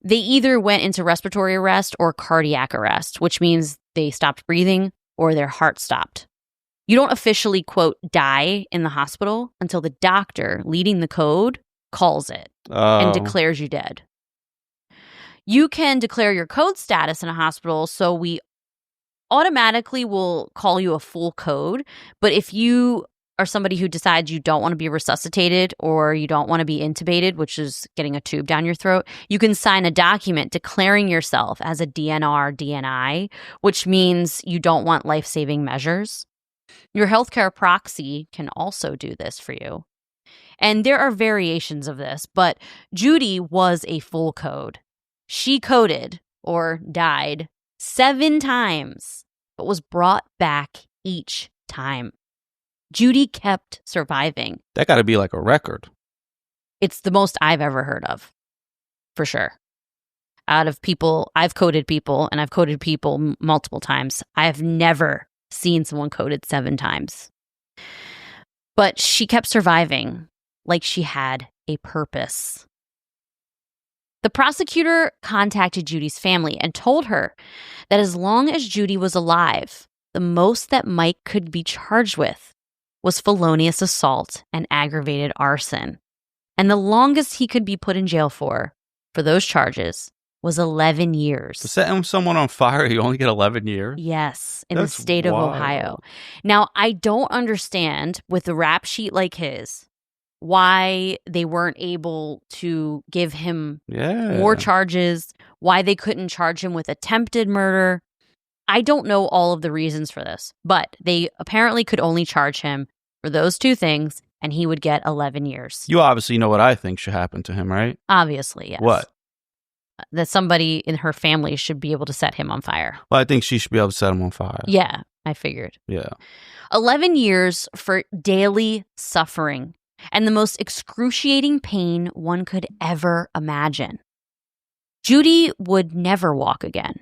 They either went into respiratory arrest or cardiac arrest, which means they stopped breathing or their heart stopped. You don't officially, quote, die in the hospital until the doctor leading the code calls it and declares you dead. You can declare your code status in a hospital, so we automatically will call you a full code. But if you are somebody who decides you don't want to be resuscitated or you don't want to be intubated, which is getting a tube down your throat, you can sign a document declaring yourself as a DNR, DNI, which means you don't want life-saving measures. Your healthcare proxy can also do this for you. And there are variations of this, but Judy was a full code. She coded, or died, 7 times, but was brought back each time. Judy kept surviving. That got to be like a record. It's the most I've ever heard of, for sure. Out of people, I've coded people, and I've coded people multiple times. I've never seen someone coded 7 times. But she kept surviving like she had a purpose. The prosecutor contacted Judy's family and told her that as long as Judy was alive, the most that Mike could be charged with was felonious assault and aggravated arson. And the longest he could be put in jail for those charges was 11 years. To set someone on fire, you only get 11 years? Yes, in the state of Ohio. Now, I don't understand, with a rap sheet like his, why they weren't able to give him more charges, why they couldn't charge him with attempted murder. I don't know all of the reasons for this, but they apparently could only charge him for those 2 things, and he would get 11 years. You obviously know what I think should happen to him, right? Obviously, yes. What? That somebody in her family should be able to set him on fire. Well, I think she should be able to set him on fire. Yeah, I figured. Yeah. 11 years for daily suffering and the most excruciating pain one could ever imagine. Judy would never walk again.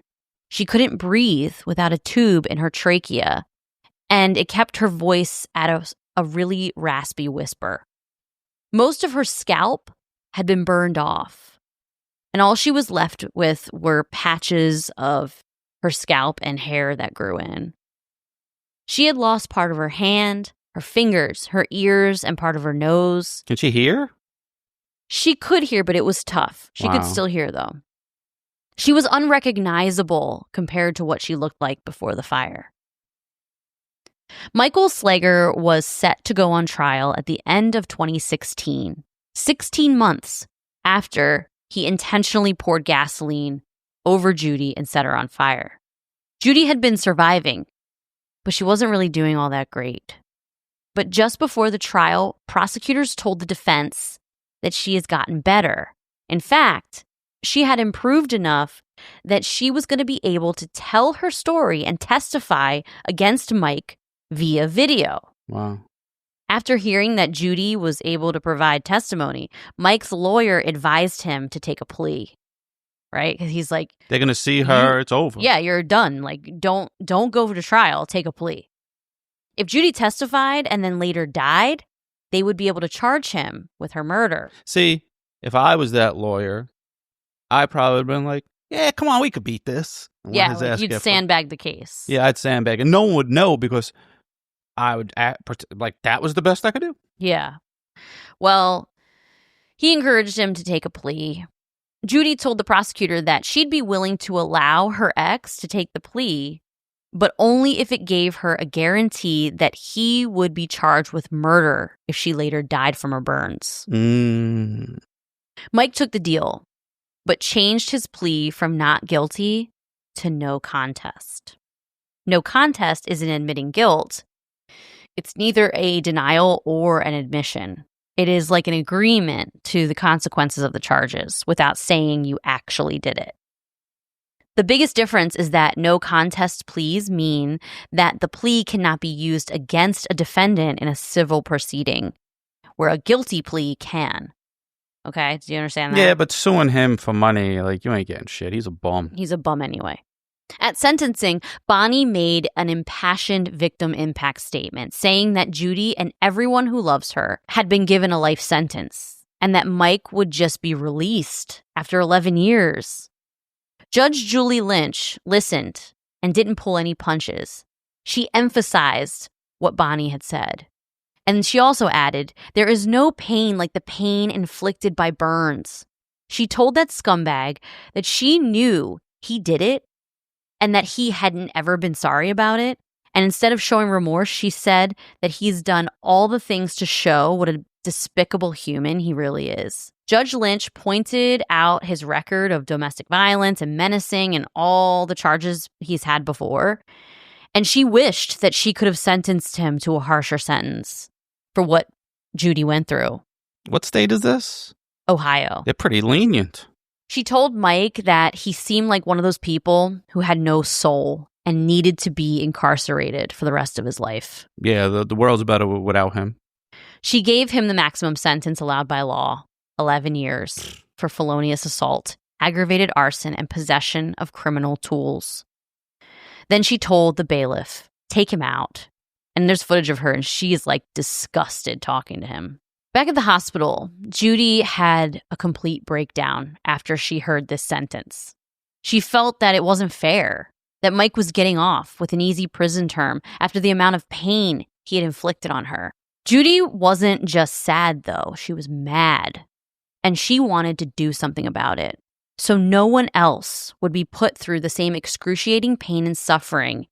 She couldn't breathe without a tube in her trachea, and it kept her voice at a really raspy whisper. Most of her scalp had been burned off, and all she was left with were patches of her scalp and hair that grew in. She had lost part of her hand, her fingers, her ears, and part of her nose. Can she hear? She could hear, but it was tough. She could still hear, though. She was unrecognizable compared to what she looked like before the fire. Michael Slager was set to go on trial at the end of 2016, 16 months after he intentionally poured gasoline over Judy and set her on fire. Judy had been surviving, but she wasn't really doing all that great. But just before the trial, prosecutors told the defense that she has gotten better. In fact, she had improved enough that she was going to be able to tell her story and testify against Mike via video. Wow. After hearing that Judy was able to provide testimony, Mike's lawyer advised him to take a plea, right? Because he's like, they're going to see her, it's over. Yeah, you're done. Like, don't go to trial, take a plea. If Judy testified and then later died, they would be able to charge him with her murder. See, if I was that lawyer, I probably would have been like, yeah, come on, we could beat this. Yeah, like you'd sandbag the case. Yeah, I'd sandbag. And no one would know because I would act like that was the best I could do. Yeah. Well, he encouraged him to take a plea. Judy told the prosecutor that she'd be willing to allow her ex to take the plea, but only if it gave her a guarantee that he would be charged with murder if she later died from her burns. Mike took the deal, but changed his plea from not guilty to no contest. No contest isn't admitting guilt. It's neither a denial or an admission. It is like an agreement to the consequences of the charges without saying you actually did it. The biggest difference is that no contest pleas mean that the plea cannot be used against a defendant in a civil proceeding, where a guilty plea can. Okay, do you understand that? Yeah, but suing him for money, like, you ain't getting shit. He's a bum. He's a bum anyway. At sentencing, Bonnie made an impassioned victim impact statement saying that Judy and everyone who loves her had been given a life sentence and that Mike would just be released after 11 years. Judge Julie Lynch listened and didn't pull any punches. She emphasized what Bonnie had said. And she also added, there is no pain like the pain inflicted by burns. She told that scumbag that she knew he did it and that he hadn't ever been sorry about it. And instead of showing remorse, she said that he's done all the things to show what a despicable human he really is. Judge Lynch pointed out his record of domestic violence and menacing and all the charges he's had before. And she wished that she could have sentenced him to a harsher sentence for what Judy went through. What state is this? Ohio. They're pretty lenient. She told Mike that he seemed like one of those people who had no soul and needed to be incarcerated for the rest of his life. Yeah, the world's better without him. She gave him the maximum sentence allowed by law, 11 years, for felonious assault, aggravated arson, and possession of criminal tools. Then she told the bailiff, take him out. And there's footage of her, and she is like disgusted talking to him. Back at the hospital, Judy had a complete breakdown after she heard this sentence. She felt that it wasn't fair, that Mike was getting off with an easy prison term after the amount of pain he had inflicted on her. Judy wasn't just sad, though. She was mad, and she wanted to do something about it, so no one else would be put through the same excruciating pain and suffering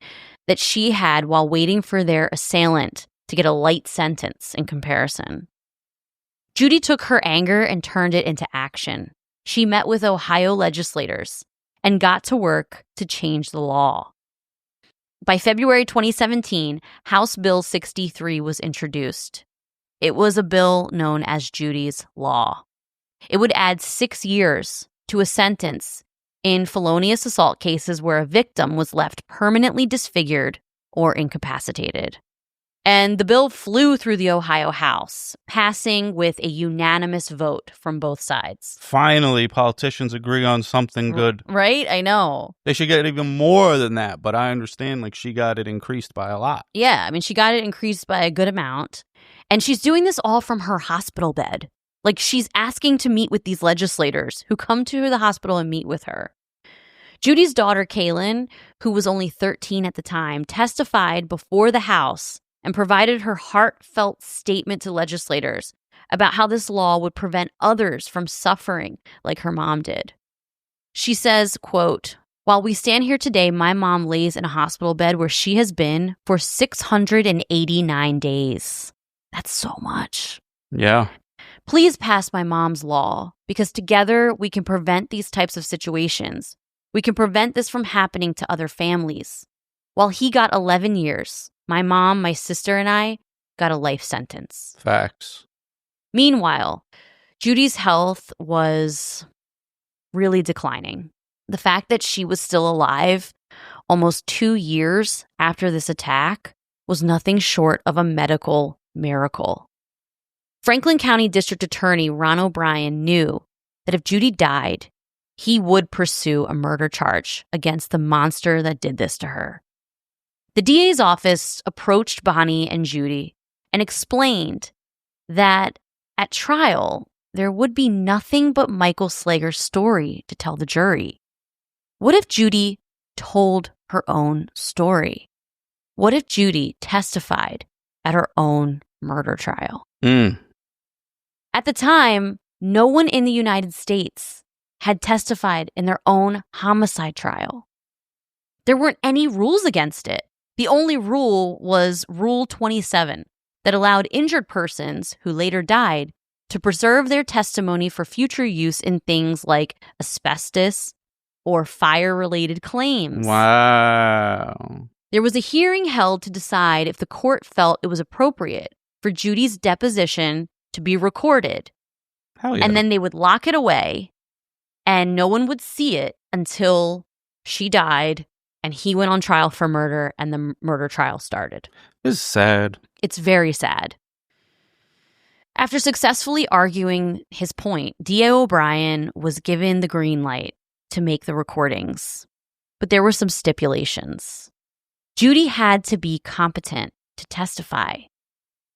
that she had while waiting for their assailant to get a light sentence in comparison. Judy took her anger and turned it into action. She met with Ohio legislators and got to work to change the law. By February 2017, House Bill 63 was introduced. It was a bill known as Judy's Law. It would add 6 years to a sentence in felonious assault cases where a victim was left permanently disfigured or incapacitated. And the bill flew through the Ohio House, passing with a unanimous vote from both sides. Finally, politicians agree on something good. Right? I know. They should get even more than that, but I understand, like, she got it increased by a lot. Yeah, I mean, she got it increased by a good amount. And she's doing this all from her hospital bed. Like, she's asking to meet with these legislators who come to the hospital and meet with her. Judy's daughter, Kaylin, who was only 13 at the time, testified before the House and provided her heartfelt statement to legislators about how this law would prevent others from suffering like her mom did. She says, quote, while we stand here today, my mom lays in a hospital bed where she has been for 689 days. That's so much. Yeah. Please pass my mom's law, because together we can prevent these types of situations. We can prevent this from happening to other families. While he got 11 years, my mom, my sister, and I got a life sentence. Facts. Meanwhile, Judy's health was really declining. The fact that she was still alive almost 2 years after this attack was nothing short of a medical miracle. Franklin County District Attorney Ron O'Brien knew that if Judy died, he would pursue a murder charge against the monster that did this to her. The DA's office approached Bonnie and Judy and explained that at trial, there would be nothing but Michael Slager's story to tell the jury. What if Judy told her own story? What if Judy testified at her own murder trial? At the time, no one in the United States had testified in their own homicide trial. There weren't any rules against it. The only rule was Rule 27 that allowed injured persons who later died to preserve their testimony for future use in things like asbestos or fire-related claims. Wow. There was a hearing held to decide if the court felt it was appropriate for Judy's deposition to be recorded. Hell yeah. And then they would lock it away, and no one would see it until she died and he went on trial for murder, and the murder trial started. It's sad. It's very sad. After successfully arguing his point, D.A. O'Brien was given the green light to make the recordings, but there were some stipulations. Judy had to be competent to testify.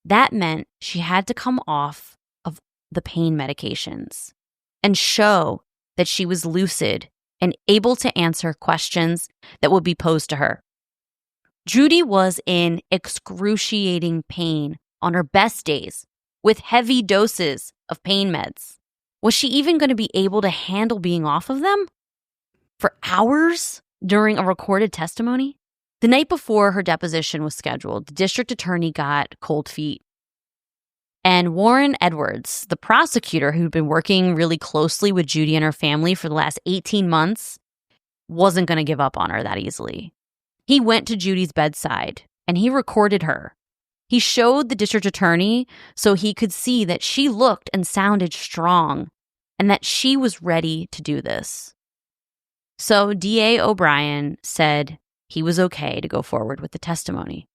That meant she had to come off of the pain medications and show that she was lucid and able to answer questions that would be posed to her. Judy was in excruciating pain on her best days with heavy doses of pain meds. Was she even going to be able to handle being off of them for hours during a recorded testimony? The night before her deposition was scheduled, the district attorney got cold feet. And Warren Edwards, the prosecutor who'd been working really closely with Judy and her family for the last 18 months, wasn't going to give up on her that easily. He went to Judy's bedside and he recorded her. He showed the district attorney so he could see that she looked and sounded strong and that she was ready to do this. So DA O'Brien said he was okay to go forward with the testimony.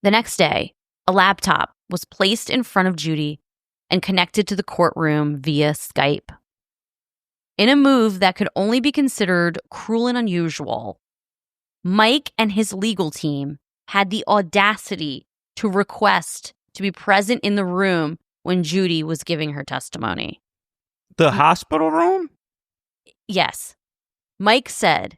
The next day, a laptop was placed in front of Judy and connected to the courtroom via Skype. In a move that could only be considered cruel and unusual, Mike and his legal team had the audacity to request to be present in the room when Judy was giving her testimony. The hospital room? Yes. Mike said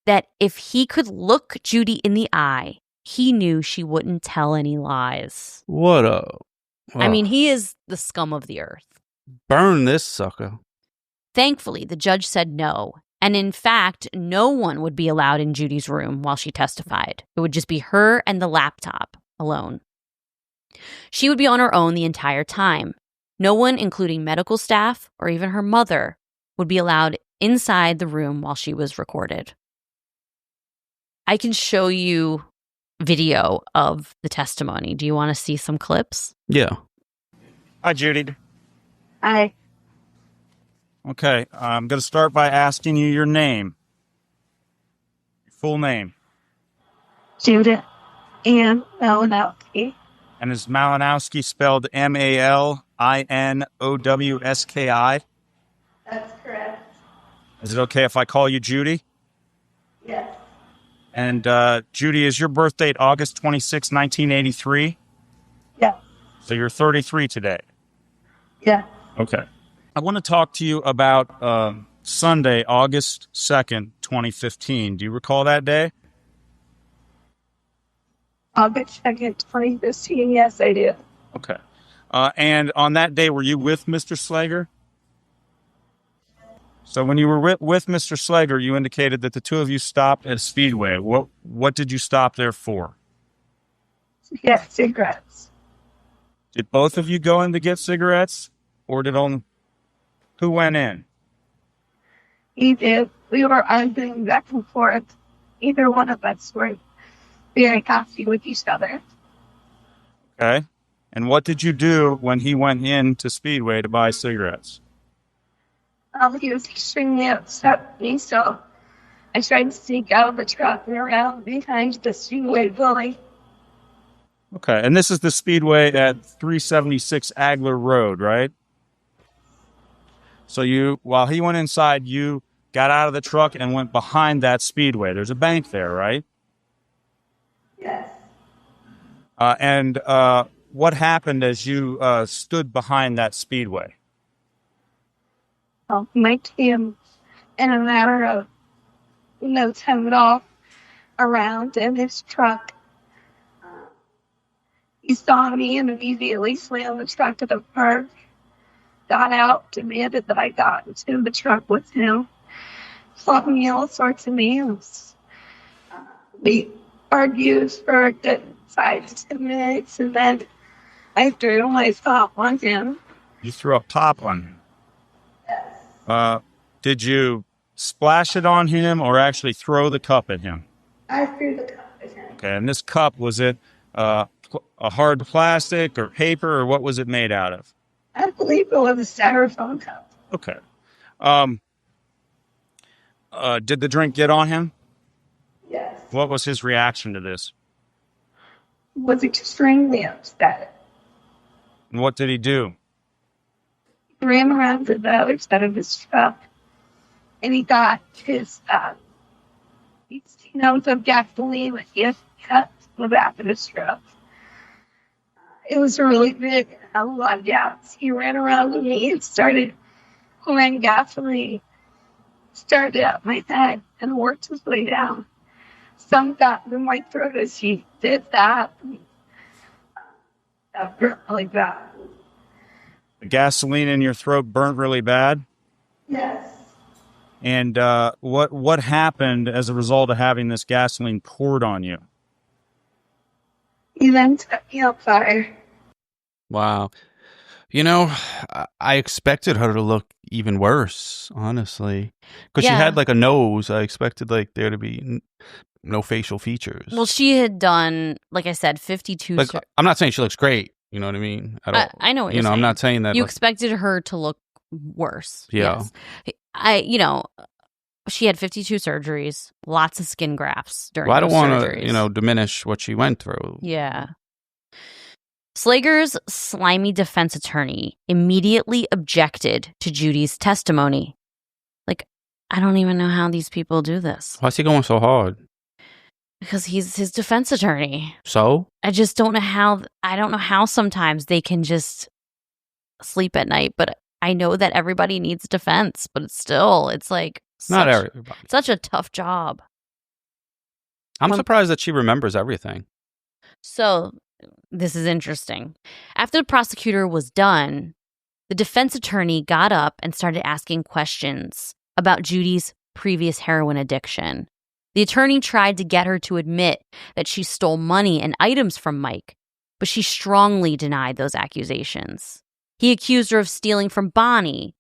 that if he could look Judy in the eye, he knew she wouldn't tell any lies. What a... I mean, he is the scum of the earth. Burn this sucker. Thankfully, the judge said no. And in fact, no one would be allowed in Judy's room while she testified. It would just be her and the laptop alone. She would be on her own the entire time. No one, including medical staff or even her mother, would be allowed inside the room while she was recorded. I can show you video of the testimony. Do you want to see some clips? Yeah. Hi, Judy. I Okay, I'm going to start by asking you your name. Your full name. Judy Malinowski. And is Malinowski spelled Malinowski? That's correct. Is it okay if I call you Judy? Yes. And Judy, is your birth date August 26, 1983? Yes. So you're 33 today. Yes. Okay. I want to talk to you about Sunday, August 2nd, 2015. Do you recall that day? August 2nd, 2015. Yes, I do. Okay. And on that day, were you with Mr. Slager? So when you were with Mr. Slager, you indicated that the two of you stopped at Speedway. What did you stop there for? Yes, cigarettes. Did both of you go in to get cigarettes? Or did only... Who went in? He did. We were arguing back and forth. Either one of us were very happy with each other. Okay. And what did you do when he went in to Speedway to buy cigarettes? He was extremely upset with me, so I tried to sneak out of the truck and around behind the Speedway building. Okay. And this is the Speedway at 376 Agler Road, right? So while he went inside, you got out of the truck and went behind that Speedway. There's a bank there, right? Yes. And what happened as you stood behind that Speedway? Well, my team, in a matter of no time at all, around in his truck. He saw me and immediately slammed the truck to the curb. Got out, demanded that I got into the truck with him, fought me all sorts of names. We argued for a good 5 to 10 minutes, and then I threw my top on him. You threw a pop on him? Yes. Did you splash it on him or actually throw the cup at him? I threw the cup at him. Okay, and this cup, was it a hard plastic or paper, or what was it made out of? I believe it was a styrofoam cup. Okay. Did the drink get on him? Yes. What was his reaction to this? Was extremely upset. And what did he do? He ran around to the other side of his truck, and he got his, of gasoline with his cut in the back of his truck. It was really big, a lot of gas. He ran around with me and started pouring gasoline, started up my head and worked his way down. some got in my throat as she did that. That hurt really bad. The gasoline in your throat burnt really bad? Yes. And what happened as a result of having this gasoline poured on you? He then set me on fire. Wow. You know, I expected her to look even worse, honestly. Because she Yeah. had like a nose. I expected like there to be no facial features. Well, she had done, like I said, 52. Like, I'm not saying she looks great. You know what I mean? At all. I know what You you're know, saying. I'm not saying that. You like, expected her to look worse. Yeah. Yes. She had 52 surgeries, lots of skin grafts during well, I don't those want surgeries. to, diminish what she went through. Yeah. Slager's slimy defense attorney immediately objected to Judy's testimony. Like, I don't even know how these people do this. Why is he going so hard? Because he's his defense attorney. So? I just don't know how. I don't know how sometimes they can just sleep at night. But I know that everybody needs defense. But it's like Not everybody. such a tough job. I'm surprised that she remembers everything. So this is interesting. After the prosecutor was done, the defense attorney got up and started asking questions about Judy's previous heroin addiction. The attorney tried to get her to admit that she stole money and items from Mike, but she strongly denied those accusations. He accused her of stealing from Bonnie,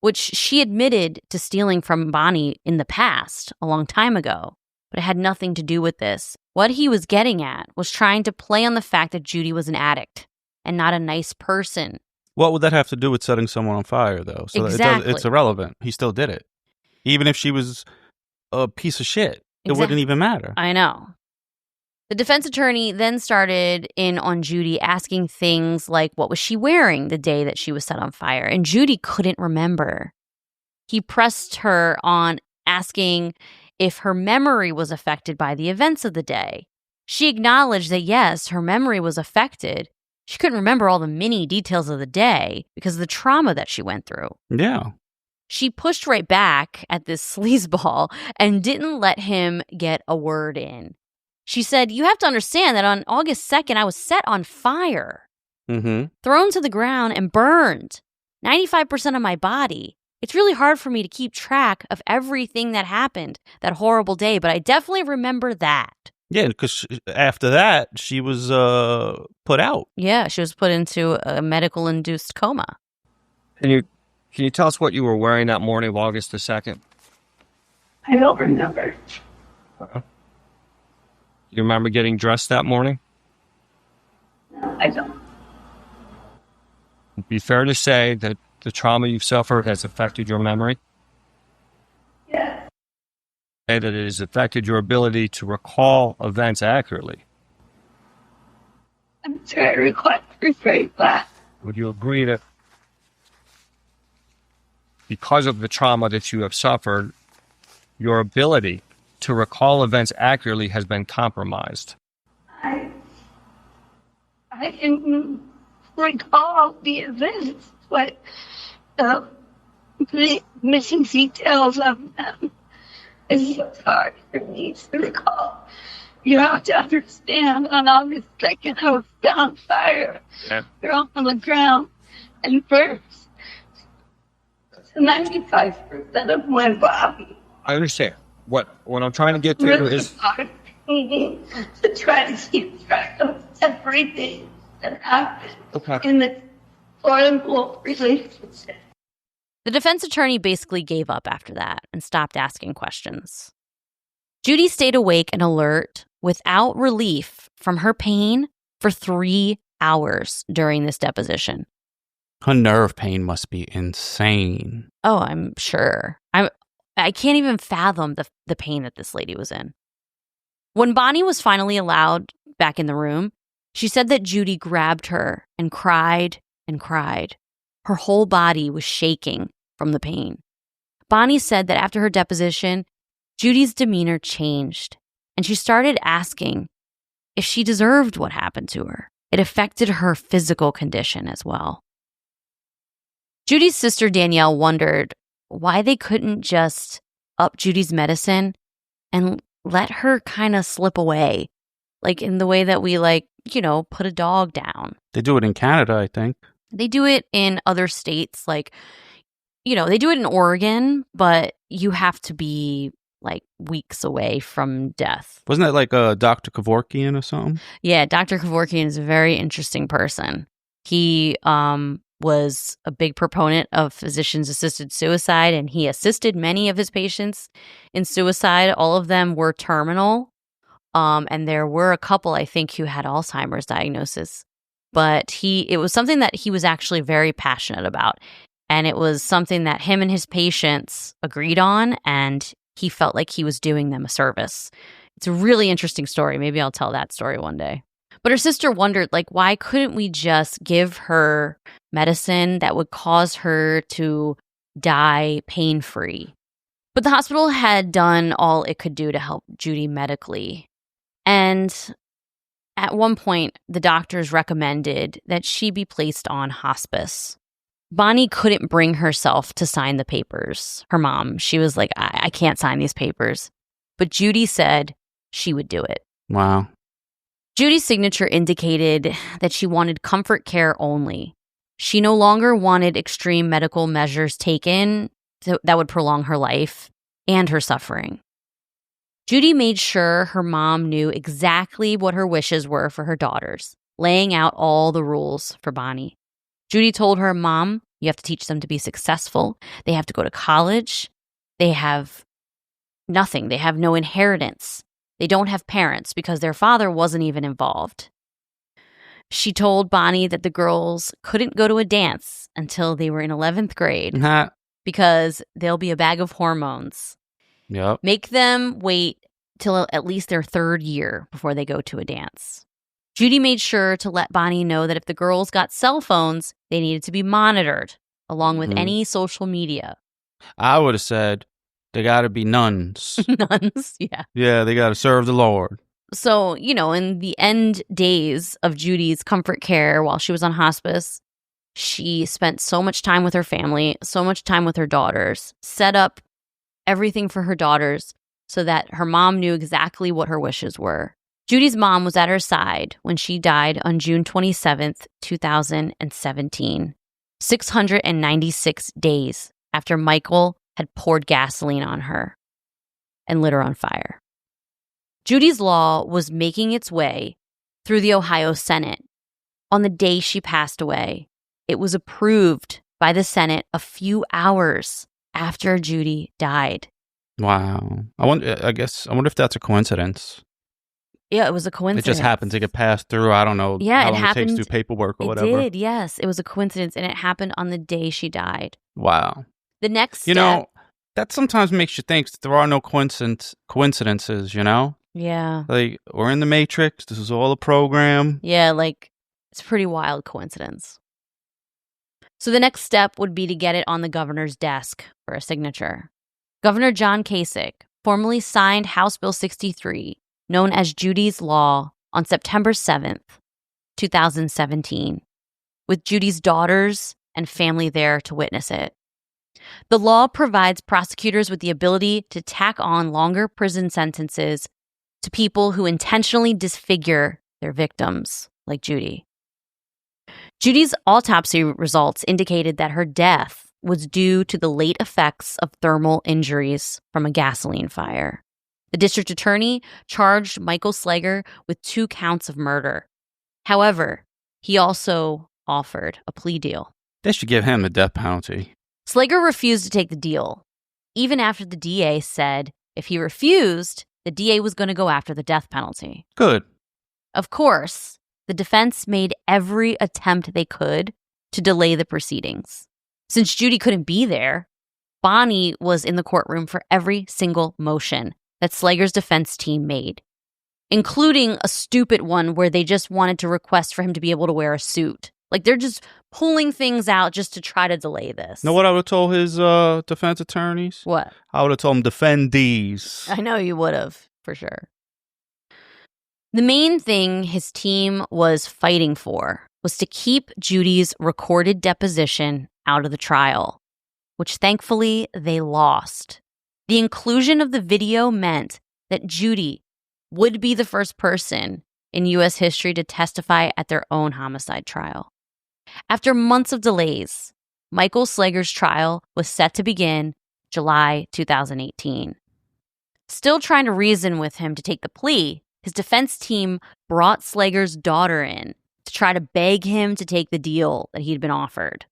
which she admitted to stealing from Bonnie in the past, a long time ago, but it had nothing to do with this. What he was getting at was trying to play on the fact that Judy was an addict and not a nice person. What would that have to do with setting someone on fire, though? So Exactly. It's irrelevant. He still did it. Even if she was a piece of shit, it wouldn't even matter. I know. The defense attorney then started in on Judy, asking things like, what was she wearing the day that she was set on fire? And Judy couldn't remember. He pressed her on asking if her memory was affected by the events of the day. She acknowledged that, yes, her memory was affected. She couldn't remember all the mini details of the day because of the trauma that she went through. Yeah. She pushed right back at this sleazeball and didn't let him get a word in. She said, you have to understand that on August 2nd, I was set on fire, thrown to the ground and burned 95% of my body. It's really hard for me to keep track of everything that happened that horrible day, but I definitely remember that. Yeah, because after that, she was put out. Yeah, she was put into a medical-induced coma. Can you tell us what you were wearing that morning of August the 2nd? I don't remember. You remember getting dressed that morning? No, I don't. It'd be fair to say that the trauma you've suffered has affected your memory? Yeah. And that it has affected your ability to recall events accurately? I'm trying to reframe that. Would you agree that because of the trauma that you have suffered, your ability to recall events accurately has been compromised? I can recall the events, but the missing details of them is hard for me to recall. You have to understand, on August 2nd, I was on fire. Yeah. Thrown on the ground and burnt. 95% of my body. I understand. What I'm trying to get to Really is hard to try to keep track of everything that happened in the horrible relationship. The defense attorney basically gave up after that and stopped asking questions. Judy stayed awake and alert without relief from her pain for 3 hours during this deposition. Her nerve pain must be insane. Oh, I'm sure. I can't even fathom the pain that this lady was in. When Bonnie was finally allowed back in the room, she said that Judy grabbed her and cried and cried. Her whole body was shaking from the pain. Bonnie said that after her deposition, Judy's demeanor changed, and she started asking if she deserved what happened to her. It affected her physical condition as well. Judy's sister Danielle wondered why they couldn't just up Judy's medicine and let her kind of slip away, like in the way that we put a dog down. They do it in Canada, I think. They do it in other states, they do it in Oregon, but you have to be like weeks away from death. Wasn't that like Dr. Kevorkian or something? Yeah, Dr. Kevorkian is a very interesting person. He was a big proponent of physicians-assisted suicide, and he assisted many of his patients in suicide. All of them were terminal, and there were a couple, I think, who had Alzheimer's diagnosis. But it was something that he was actually very passionate about, and it was something that him and his patients agreed on, and he felt like he was doing them a service. It's a really interesting story. Maybe I'll tell that story one day. But her sister wondered, why couldn't we just give her medicine that would cause her to die pain-free? But the hospital had done all it could do to help Judy medically. And at one point, the doctors recommended that she be placed on hospice. Bonnie couldn't bring herself to sign the papers. Her mom, she was like, I can't sign these papers. But Judy said she would do it. Wow. Judy's signature indicated that she wanted comfort care only. She no longer wanted extreme medical measures taken that would prolong her life and her suffering. Judy made sure her mom knew exactly what her wishes were for her daughters, laying out all the rules for Bonnie. Judy told her, "Mom, you have to teach them to be successful. They have to go to college. They have nothing. They have no inheritance. They don't have parents because their father wasn't even involved." She told Bonnie that the girls couldn't go to a dance until they were in 11th grade because they'll be a bag of hormones. Yep. Make them wait till at least their 3rd year before they go to a dance. Judy made sure to let Bonnie know that if the girls got cell phones, they needed to be monitored, along with any social media. I would have said they got to be nuns. Nuns, yeah. Yeah, they got to serve the Lord. So, in the end days of Judy's comfort care while she was on hospice, she spent so much time with her family, so much time with her daughters, set up everything for her daughters so that her mom knew exactly what her wishes were. Judy's mom was at her side when she died on June 27th, 2017, 696 days after Michael had poured gasoline on her and lit her on fire. Judy's law was making its way through the Ohio Senate. On the day she passed away, it was approved by the Senate a few hours after Judy died. Wow. I wonder if that's a coincidence. Yeah, it was a coincidence. It just happened to get passed through. I don't know how long it takes to do paperwork or whatever. It did, yes. It was a coincidence, and it happened on the day she died. Wow. The next step... that sometimes makes you think that there are no coincidences, Yeah. Like, we're in the Matrix. This is all a program. Yeah, it's a pretty wild coincidence. So the next step would be to get it on the governor's desk for a signature. Governor John Kasich formally signed House Bill 63, known as Judy's Law, on September 7th, 2017, with Judy's daughters and family there to witness it. The law provides prosecutors with the ability to tack on longer prison sentences to people who intentionally disfigure their victims, like Judy. Judy's autopsy results indicated that her death was due to the late effects of thermal injuries from a gasoline fire. The district attorney charged Michael Slager with 2 counts of murder. However, he also offered a plea deal. They should give him the death penalty. Slager refused to take the deal, even after the DA said if he refused, the DA was going to go after the death penalty. Good. Of course, the defense made every attempt they could to delay the proceedings. Since Judy couldn't be there, Bonnie was in the courtroom for every single motion that Slager's defense team made, including a stupid one where they just wanted to request for him to be able to wear a suit. They're just pulling things out just to try to delay this. Know what I would have told his defense attorneys? What? I would have told them defend these. I know you would have, for sure. The main thing his team was fighting for was to keep Judy's recorded deposition out of the trial, which thankfully they lost. The inclusion of the video meant that Judy would be the first person in U.S. history to testify at their own homicide trial. After months of delays, Michael Slager's trial was set to begin July 2018. Still trying to reason with him to take the plea, his defense team brought Slager's daughter in to try to beg him to take the deal that he'd been offered.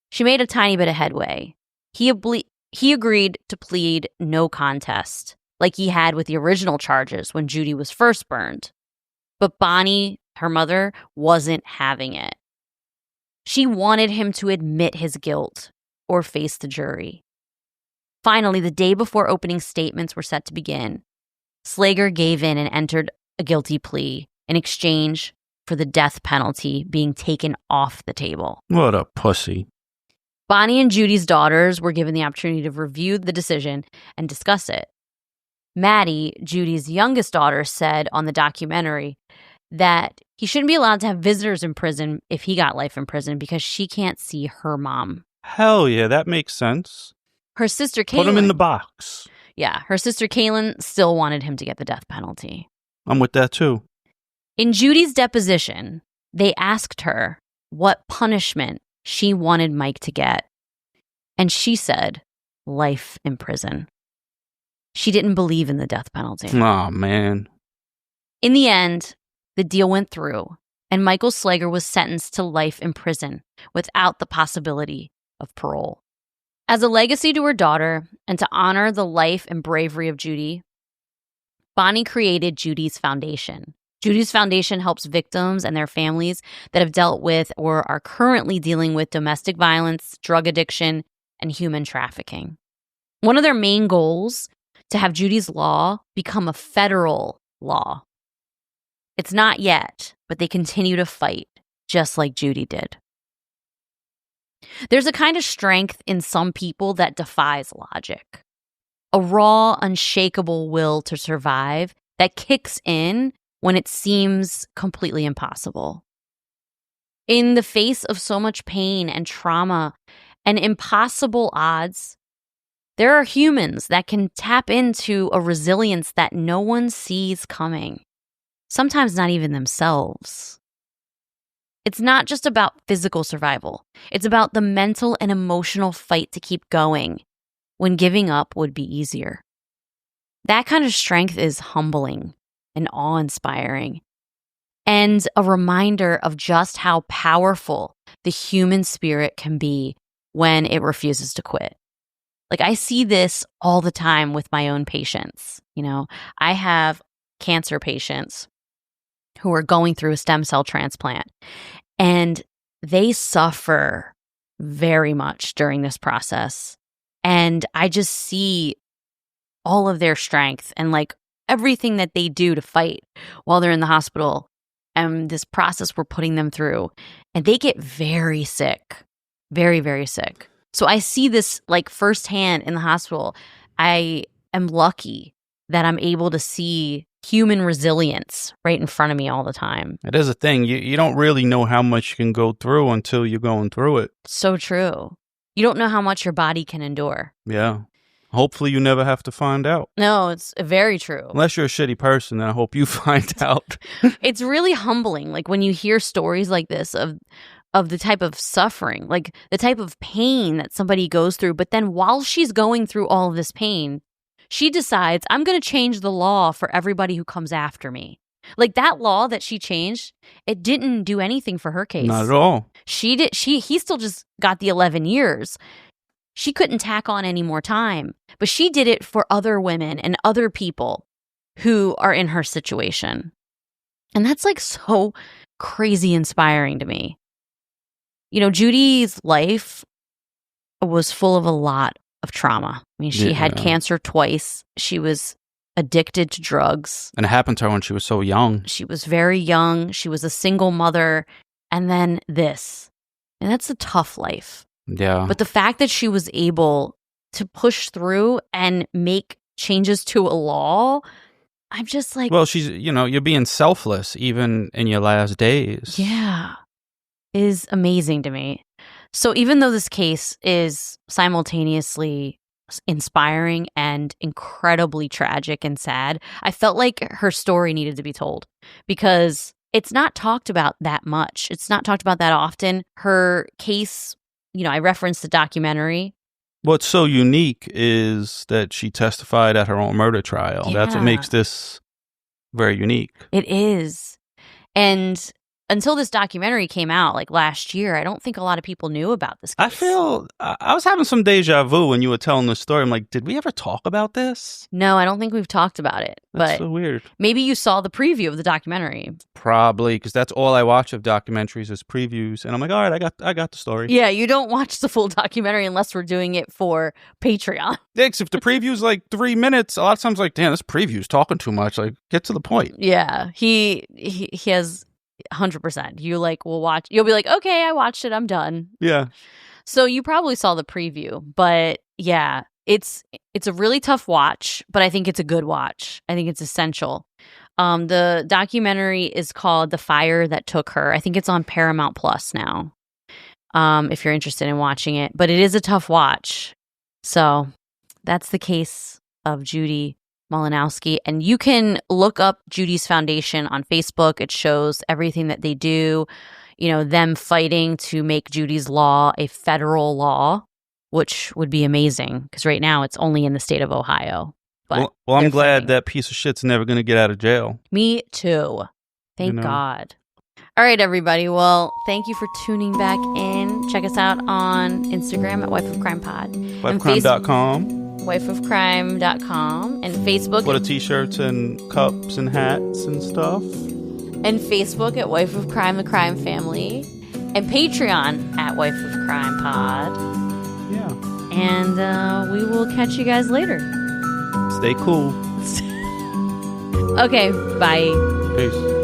She made a tiny bit of headway. He agreed to plead no contest, like he had with the original charges when Judy was first burned. But Bonnie, her mother, wasn't having it. She wanted him to admit his guilt or face the jury. Finally, the day before opening statements were set to begin, Slager gave in and entered a guilty plea in exchange for the death penalty being taken off the table. What a pussy. Bonnie and Judy's daughters were given the opportunity to review the decision and discuss it. Maddie, Judy's youngest daughter, said on the documentary that he shouldn't be allowed to have visitors in prison if he got life in prison because she can't see her mom. Hell yeah, that makes sense. Her sister Kaylin... Put him in the box. Yeah, her sister Kaylin still wanted him to get the death penalty. I'm with that too. In Judy's deposition, they asked her what punishment she wanted Mike to get. And she said, life in prison. She didn't believe in the death penalty. Oh, man. In the end, the deal went through, and Michael Slager was sentenced to life in prison without the possibility of parole. As a legacy to her daughter and to honor the life and bravery of Judy, Bonnie created Judy's Foundation. Judy's Foundation helps victims and their families that have dealt with or are currently dealing with domestic violence, drug addiction, and human trafficking. One of their main goals to have Judy's Law become a federal law. It's not yet, but they continue to fight, just like Judy did. There's a kind of strength in some people that defies logic. A raw, unshakable will to survive that kicks in when it seems completely impossible. In the face of so much pain and trauma and impossible odds, there are humans that can tap into a resilience that no one sees coming, sometimes not even themselves. It's not just about physical survival. It's about the mental and emotional fight to keep going when giving up would be easier. That kind of strength is humbling and awe-inspiring, and a reminder of just how powerful the human spirit can be when it refuses to quit. Like, I see this all the time with my own patients. You know, I have cancer patients who are going through a stem cell transplant, and they suffer very much during this process. And I just see all of their strength and like everything that they do to fight while they're in the hospital and this process we're putting them through. And they get very sick, very, very sick. So I see this like firsthand in the hospital. I am lucky that I'm able to see human resilience right in front of me all the time. It is a thing. You don't really know how much you can go through until you're going through it. So true. You don't know how much your body can endure. Yeah. Hopefully you never have to find out. No, it's very true. Unless you're a shitty person, then I hope you find out. It's really humbling, like when you hear stories like this of the type of suffering, like the type of pain that somebody goes through. But then while she's going through all of this pain, she decides, I'm going to change the law for everybody who comes after me. Like that law that she changed, it didn't do anything for her case. Not at all. He still just got the 11 years. She couldn't tack on any more time, but she did it for other women and other people who are in her situation. And that's like so crazy inspiring to me. You know, Judy's life was full of a lot of trauma. I mean, she had cancer twice. She was addicted to drugs. And it happened to her when she was so young. She was very young. She was a single mother. And then this. And that's a tough life. Yeah. But the fact that she was able to push through and make changes to a law, I'm just like... Well, you're being selfless even in your last days. Yeah. Is amazing to me. So even though this case is simultaneously inspiring and incredibly tragic and sad. I felt like her story needed to be told because it's not talked about that much. It's not talked about that often. Her case, I referenced the documentary. What's so unique is that she testified at her own murder trial. Yeah. That's what makes this very unique. It is. And until this documentary came out like last year, I don't think a lot of people knew about this case. I was having some deja vu when you were telling this story. I'm like, did we ever talk about this? No, I don't think we've talked about it. That's but so weird. Maybe you saw the preview of the documentary. Probably, because that's all I watch of documentaries is previews. And I'm like, all right, I got the story. Yeah, you don't watch the full documentary unless we're doing it for Patreon. Dicks, if the preview's like 3 minutes, a lot of times like, damn, this preview's talking too much. Like, get to the point. Yeah, he has 100%. You'll be like, okay, I watched it, I'm done. Yeah. So you probably saw the preview, but yeah, it's a really tough watch, but I think it's a good watch. I think it's essential. The documentary is called The Fire That Took Her. I think it's on Paramount Plus now. If you're interested in watching it, but it is a tough watch. So that's the case of Judy Malinowski. And you can look up Judy's Foundation on Facebook. It shows everything that they do, them fighting to make Judy's law a federal law, which would be amazing because right now it's only in the state of Ohio. But well, I'm glad that piece of shit's never going to get out of jail. Me too. Thank God. All right, everybody. Well, thank you for tuning back in. Check us out on Instagram at Wife of Crime Pod. Wifeofcrime.com. Wifeofcrime.com and Facebook. For the t-shirts and cups and hats and stuff. And Facebook at Wife of Crime, the Crime Family. And Patreon at Wife of Crime Pod. Yeah. And we will catch you guys later. Stay cool. Okay, bye. Peace.